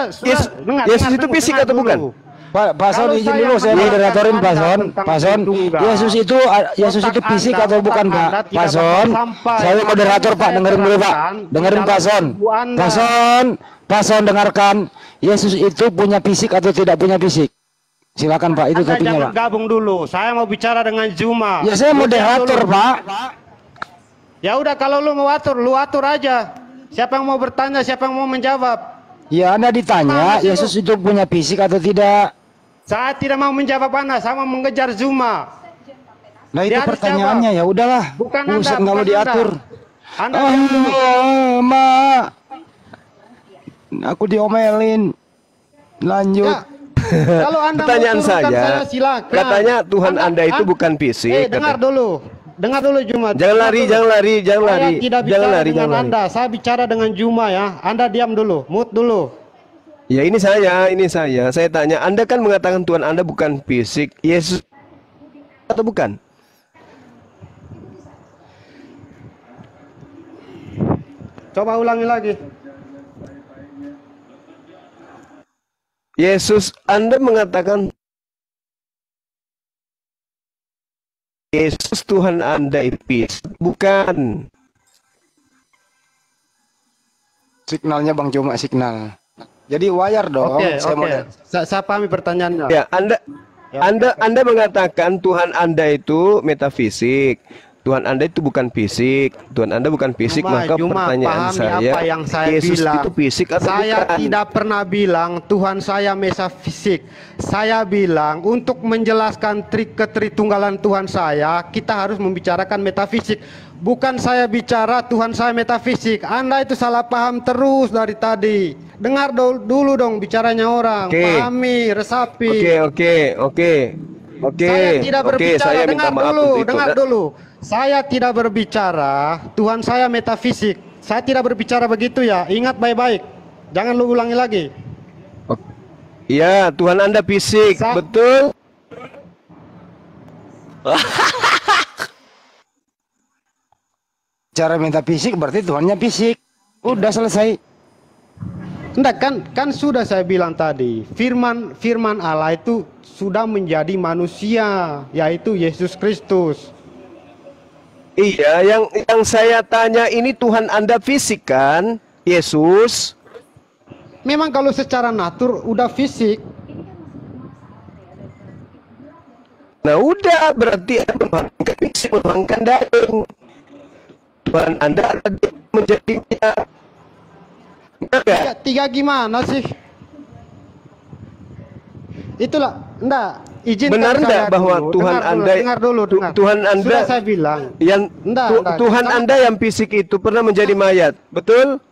Yesus itu fisik atau bukan? Pak Son, izin dulu saya moderatorin Pak Son. Pak Son, Yesus itu fisik atau bukan Pak? Pak Son, saya moderator Pak, dengerin dulu Pak. Dengerin Pak Son. Pak Son dengarkan. Yesus itu punya fisik atau tidak punya fisik? Silakan Pak, itu topiknya Pak. Gabung dulu. Saya mau bicara dengan Juma. Ya saya moderator Pak. Ya udah, kalau lu mau atur, lu atur aja. Siapa yang mau bertanya, siapa yang mau menjawab? Ya Anda ditanya, Yesus itu punya fisik atau tidak? Saya tidak mau menjawab Anda, saya mau mengejar Zuma. Nah itu pertanyaannya, ya udahlah. Bukan Anda, nggak mau diatur. Anda Mak, aku diomelin. Lanjut. Ya. Kalau Anda pertanyaan saya, silakan. katanya Tuhan Anda itu bukan fisik. Dengar dulu Juma. Jangan lari. Saya tidak bicara dengan lari. Anda, saya bicara dengan Juma ya. Anda diam dulu, mute dulu. Ya ini saya. Saya tanya, Anda kan mengatakan Tuhan Anda bukan fisik. Yesus atau bukan? Coba ulangi lagi. Yesus, Anda mengatakan Yesus Tuhan Anda itu bukan. Signalnya Bang Juma signal. Jadi wire dong. Oke. Saya pahami pertanyaannya. Ya, Anda mengatakan Tuhan Anda itu metafisik. Tuhan Anda itu bukan fisik. Tuhan Anda bukan fisik, maka pertanyaan saya, apa yang saya Yesus bilang. itu fisik atau saya bukan? tidak pernah bilang Tuhan saya metafisik. Saya bilang untuk menjelaskan ketritunggalan Tuhan saya, kita harus membicarakan metafisik. Bukan saya bicara Tuhan saya metafisik. Anda itu salah paham terus dari tadi. Dengar dulu dong bicaranya orang. Pahami, resapi. Oke. Saya tidak berbicara. Saya dengar dulu. Saya tidak berbicara Tuhan saya metafisik. Saya tidak berbicara begitu ya. Ingat baik-baik. Jangan lu ulangi lagi. Iya, Tuhan Anda fisik, betul. Cara metafisik berarti Tuhannya fisik. Udah selesai. Enggak, kan sudah saya bilang tadi, firman Allah itu sudah menjadi manusia, yaitu Yesus Kristus. Iya, yang saya tanya ini Tuhan Anda fisik kan? Yesus. Memang kalau secara natur udah fisik. Nah udah, berarti memang fisik, memangkan daging. Tuhan Anda menjadi Tiga gimana sih? Itulah, enggak. Izinkan benar enggak saya bahwa dulu. Tuhan Anda Tuhan Anda Sudah saya bilang. yang Enggak. Tuhan Anda yang fisik itu pernah menjadi mayat, betul?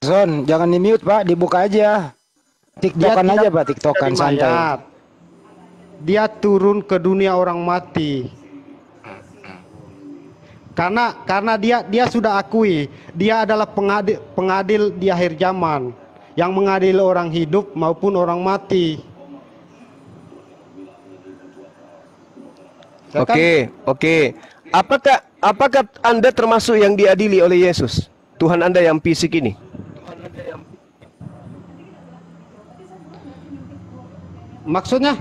Son, jangan di-mute, Pak, dibuka aja. TikTokan aja, Pak, TikTokan santai. Mayat. Dia turun ke dunia orang mati. Karena dia sudah akui, dia adalah pengadil di akhir zaman yang mengadili orang hidup maupun orang mati. Ya kan? Oke. Apakah Anda termasuk yang diadili oleh Yesus? Tuhan Anda yang fisik ini? Maksudnya?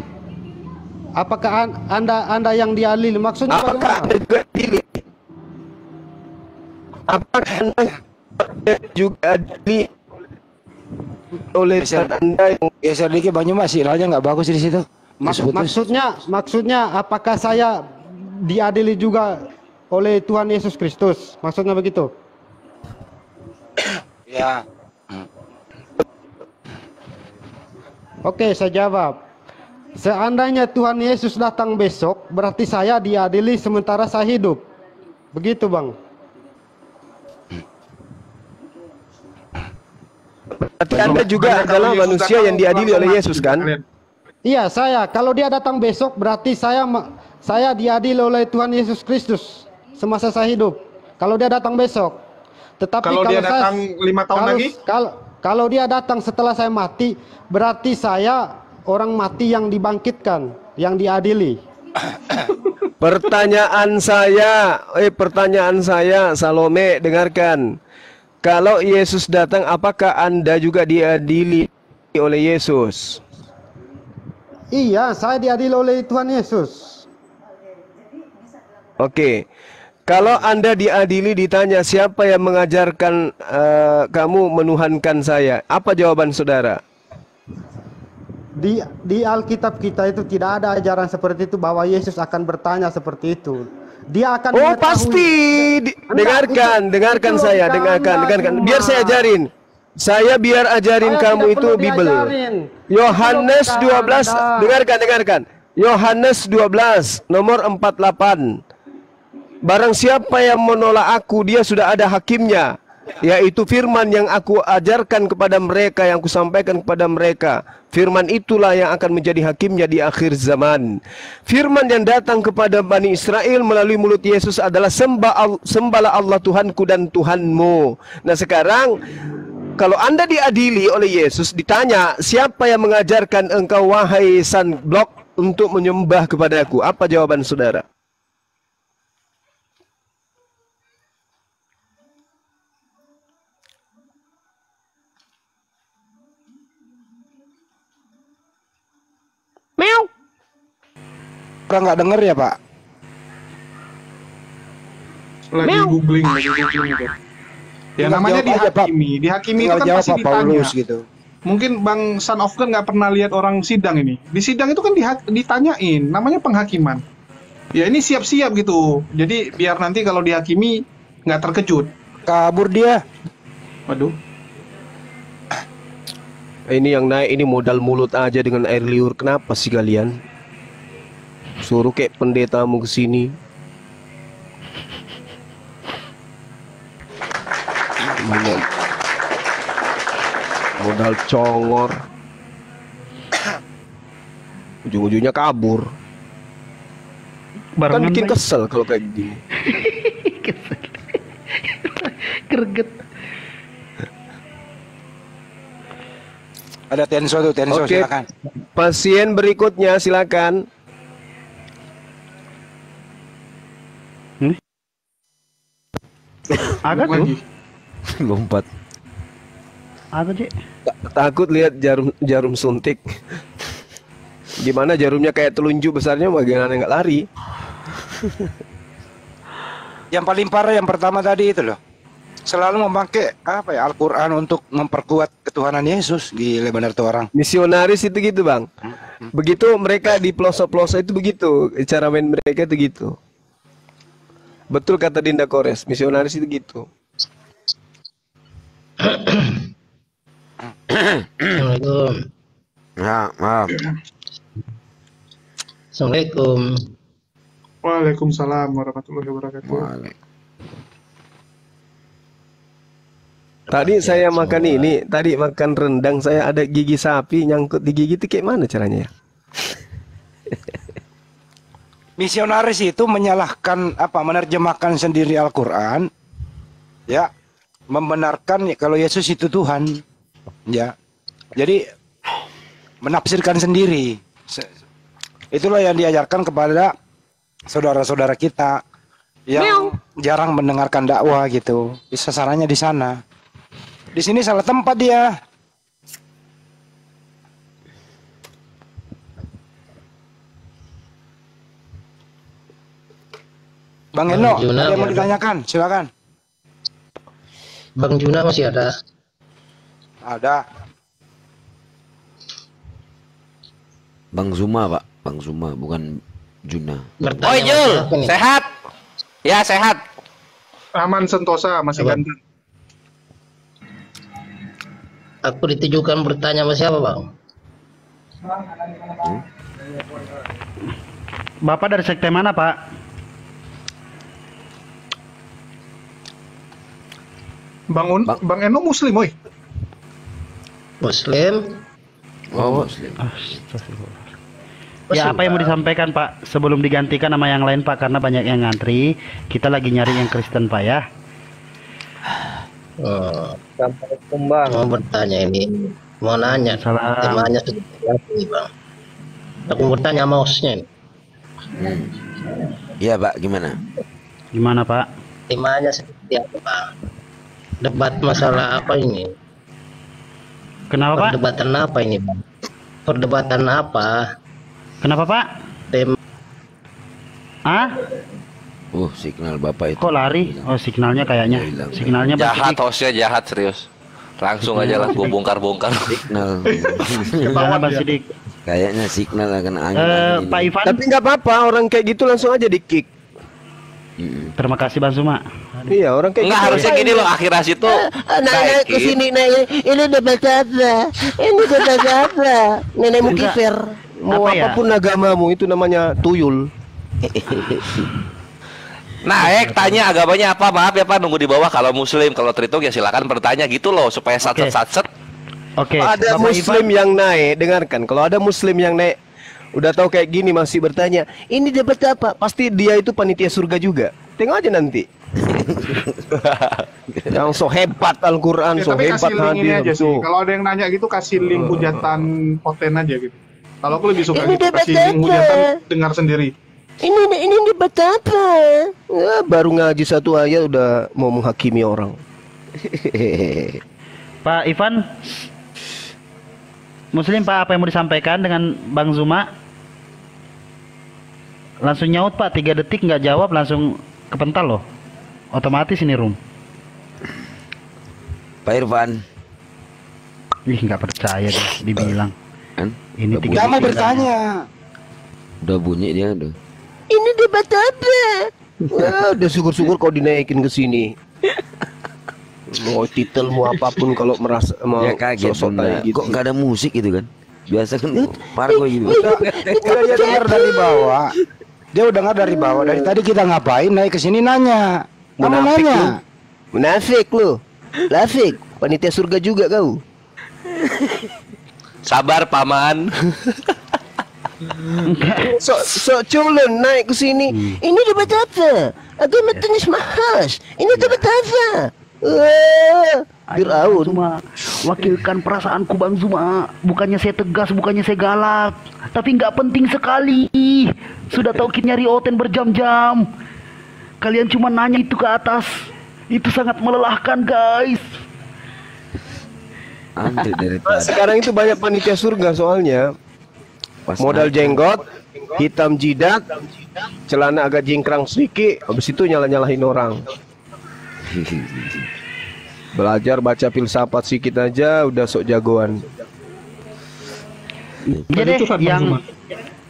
Apakah Anda yang diadili? Maksudnya apakah Anda juga diadili? Apakah Anda juga diadili oleh Tuhan Anda yang geser dikit Bang Yuma, sinyalnya nggak bagus di situ. Maksudnya apakah saya diadili juga oleh Tuhan Yesus Kristus? Maksudnya begitu? Ya. Oke, saya jawab. Seandainya Tuhan Yesus datang besok, berarti saya diadili sementara saya hidup. Begitu, Bang. Berarti Anda juga adalah manusia yang diadili oleh Yesus, kan? Iya, saya. Kalau dia datang besok, berarti saya diadili oleh Tuhan Yesus Kristus semasa saya hidup. Kalau dia datang besok. Tetapi kalau dia datang 5 tahun lagi? Kalau dia datang setelah saya mati, berarti saya orang mati yang dibangkitkan, yang diadili. Pertanyaan saya, Salome, dengarkan. Kalau Yesus datang, apakah Anda juga diadili oleh Yesus? Iya, saya diadili oleh Tuhan Yesus. Oke. Kalau Anda diadili, ditanya siapa yang mengajarkan kamu menuhankan saya, apa jawaban saudara? Di Alkitab kita itu tidak ada ajaran seperti itu bahwa Yesus akan bertanya seperti itu. Dia akan pasti. Dengarkan saya. Biar saya ajarin. Biar ajarin kamu itu Bible. Yohanes 12, dengarkan. Yohanes 12 nomor 48. Barang siapa yang menolak aku, dia sudah ada hakimnya, yaitu firman yang aku ajarkan kepada mereka, yang aku sampaikan kepada mereka. Firman itulah yang akan menjadi hakimnya di akhir zaman. Firman yang datang kepada Bani Israel melalui mulut Yesus adalah sembahlah Allah Tuhanku dan Tuhanmu. Nah sekarang, kalau Anda diadili oleh Yesus, ditanya siapa yang mengajarkan engkau wahai sunblock untuk menyembah kepadaku, apa jawaban saudara? Meow. Orang nggak denger ya, Pak? Lagi googling itu. Ya namanya dihakimi. Dihakimi itu kan pasti ditanya. Gitu. Mungkin Bang Son of God nggak pernah lihat orang sidang ini. Di sidang itu kan ditanyain, namanya penghakiman. Ya ini siap-siap gitu. Jadi biar nanti kalau dihakimi nggak terkejut. Kabur dia. Waduh. Ini yang naik ini modal mulut aja dengan air liur. Kenapa sih kalian? Suruh kayak pendetamu ke sini. Modal congor. Ujung-ujungnya kabur. Kan bikin kesel kalau kayak gini. Kesel. Greget. Ada Tenso tuh, Tenso. Oke. Silakan. Pasien berikutnya silakan. Ada tuh. Lompat. Ada Cik. Takut lihat jarum suntik. Gimana jarumnya kayak telunjuk besarnya, bagaimana nggak lari? Yang paling parah yang pertama tadi itu loh. selalu memakai apa ya Al-Quran untuk memperkuat ketuhanan Yesus. Gila benar tuh orang. Misionaris itu gitu bang. Begitu mereka di pelosok-pelosok itu begitu. Cara main mereka itu gitu. Betul kata Dinda Kores. Misionaris itu gitu. Assalamualaikum. Ya, maaf. Assalamualaikum. Waalaikumsalam warahmatullahi wabarakatuh. Tadi saya makan ini, tadi makan rendang saya ada gigi sapi nyangkut di gigi itu kayak mana caranya ya? Misionaris itu menyalahkan apa? Menerjemahkan sendiri Al-Quran, ya, membenarkan ya, kalau Yesus itu Tuhan, ya. Jadi menafsirkan sendiri. Itulah yang diajarkan kepada saudara-saudara kita yang jarang mendengarkan dakwah gitu. Sasarannya di sana. Di sini salah tempat dia. Bang Eno, ada yang mau ditanyakan? Silakan. Bang Juna masih ada? Ada. Bang Zuma, Pak. Bang Zuma, bukan Juna. Oi Jul, sehat? Ya sehat. Aman Sentosa masih ganteng. Aku ditujukan bertanya sama siapa bang? Bapak dari sekte mana Pak? Bang Eno Muslim, oi. Muslim. Oh, Muslim. Ya apa yang mau disampaikan Pak sebelum digantikan sama yang lain Pak, karena banyak yang ngantri. Kita lagi nyari yang Kristen Pak ya. Assalamualaikum bang. Mau bertanya ini, mau nanya. Temanya sudah diganti bang. Aku mau bertanya sama hostnya ini. Iya Pak, gimana? Gimana Pak? Temanya seperti apa bang? Debat masalah apa ini? Kenapa Pak? Perdebatan apa ini bang? Perdebatan apa? Kenapa Pak? Signal Bapak itu. Kok lari? Oh signalnya kayaknya. Signalnya jahat, hostnya jahat serius. Langsung aja lah gua bongkar-bongkar. Signal. Gimana Bang Sidik? Kayaknya signal akan angin. Pak Ivan. Tapi nggak apa-apa, orang kayak gitu langsung aja di kick. Terima kasih Bang Zuma. Iya, orang kayak nggak gitu. harusnya gini loh, akhirnya situ. Naik ke sini ini debat apa? Ini debat apa? Nenek Mukifer. Mau Apa ya? apapun agamamu itu namanya tuyul. Naik tanya agamanya apa, maaf ya Pak, nunggu di bawah. Kalau Muslim, kalau Tritung ya silakan bertanya gitu loh supaya satset. Oke. Ada Bapak Muslim Ivan. yang naik, dengarkan. Kalau ada Muslim yang naik, udah tahu kayak gini masih bertanya, ini debat apa? Pasti dia itu panitia surga juga. Tengok aja nanti. Yang so hebat Al-Quran, so Tapi hebat kasih link ini aja hadis. sih. Kalau ada yang nanya gitu kasih link hujatan Poten aja gitu. Kalau aku lebih suka Ini gitu, debat kasih link apa? hujatan dengar sendiri. Ini debat apa? Ya, baru ngaji satu ayat udah mau menghakimi orang. Pak Ivan. Muslim Pak, apa yang mau disampaikan dengan Bang Zuma? Langsung nyaut Pak, 3 detik nggak jawab langsung kepental loh. Otomatis ini room. Pak Irfan. Ih nggak percaya deh, dibilang. Ini Udah 3 Kamu detik. bertanya. Udah bunyi dia udah. Ini debat apa? Wah, udah syukur-syukur kau dinaikin ke sini. Mau titel mau apapun kalau merasa mau Ya kaget sosok Bunda. kayak gitu. Kok nggak ada musik gitu kan? Biasa kan Margo gitu. Dia dengar dari bawah. Dia udah dengar dari bawah. Dari tadi kita ngapain naik ke sini nanya. Kamu Munafik nanya. lu. Munafik lu. Lafik, panitia surga juga kau. Sabar paman. So culun naik ke sini. Ini debat apa? Agama tenis mahas. Ini debat apa? Bang Zuma, wakilkan perasaanku Bang Zuma. Bukannya saya tegas, bukannya saya galak, tapi nggak penting sekali. Sudah tahu kita nyari Oten berjam-jam. Kalian cuma nanya itu ke atas. Itu sangat melelahkan guys. Antri dari tadi. Sekarang itu banyak panitia surga soalnya. Modal jenggot, hitam jidat, celana agak jingkrang sedikit, habis itu nyala-nyalahin orang. Belajar baca filsafat sedikit aja udah sok jagoan. Jadi yang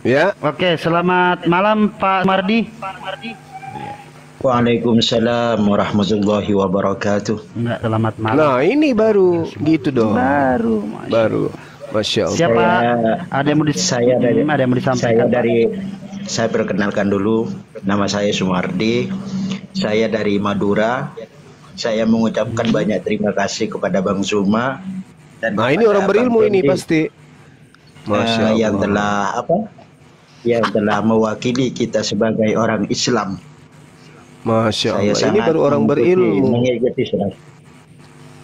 ya. Oke, selamat malam Pak Mardi. Waalaikumsalam warahmatullahi wabarakatuh. Enggak, selamat malam. Nah, ini baru gitu dong. Baru. Masya Allah. Siapa? Ada yang mau ada yang mau disampaikan? Saya perkenalkan dulu, nama saya Sumardi. Saya dari Madura. Saya mengucapkan banyak terima kasih kepada Bang Zuma dan ini orang berilmu ini pasti. Masya Allah. Yang telah mewakili kita sebagai orang Islam. Masya Allah. Ini baru orang berilmu.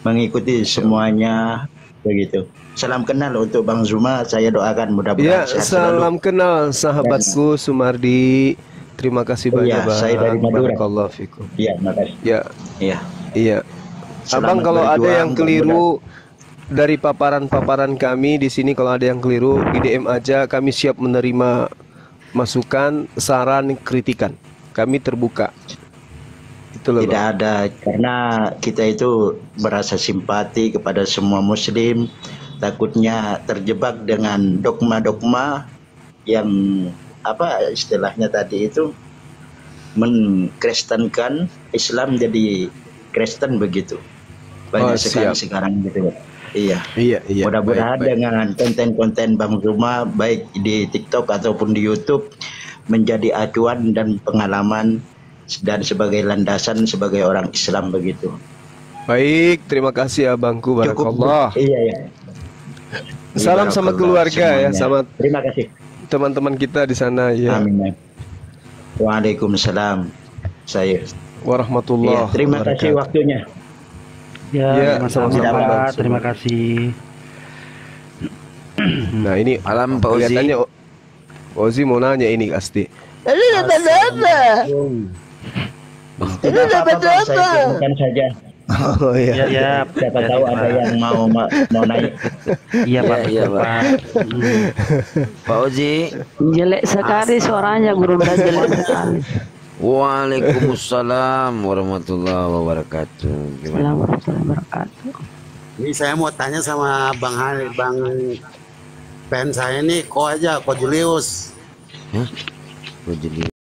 Mengikuti semuanya begitu. Salam kenal untuk Bang Zuma. Saya doakan mudah-mudahan sehat selalu. Salam kenal sahabatku Sumardi. Terima kasih banyak, Bang. Saya dari Madura. Barakallahu fikum. Iya, makasih. Iya. Abang, kalau ada yang keliru dari paparan-paparan kami di sini, kalau ada yang keliru di DM aja, kami siap menerima masukan, saran, kritikan. Kami terbuka. Tidak ada, karena kita itu merasa simpati kepada semua muslim, takutnya terjebak dengan dogma-dogma yang istilahnya tadi itu mengkristenkan Islam jadi Kristen begitu. Banyak sekarang gitu. Iya. Mudah-mudahan dengan konten-konten Bang Zuma baik di TikTok ataupun di YouTube menjadi acuan dan pengalaman dan sebagai landasan sebagai orang Islam begitu. Baik, terima kasih abangku, barakallah. Iya. Salam sama keluarga ya, sama terima kasih teman-teman kita di sana ya. Amin. Waalaikumsalam. Warahmatullahi terima kasih waktunya. Sama-sama. Terima kasih. Nah, ini malam Pak Ozi. Kelihatannya Ozi mau nanya ini pasti. Ini dapat apa? Ini dapat apa? Bukan saja. Oh iya. Siapa tahu ada yang mau naik. Iya Pak. Pak Ozi. Jelek sekali suaranya, guru jelek sekali. Waalaikumsalam warahmatullahi wabarakatuh. Assalamualaikum warahmatullahi wabarakatuh. Ini saya mau tanya sama Bang pen saya nih, Ko Julius. Ko Julius.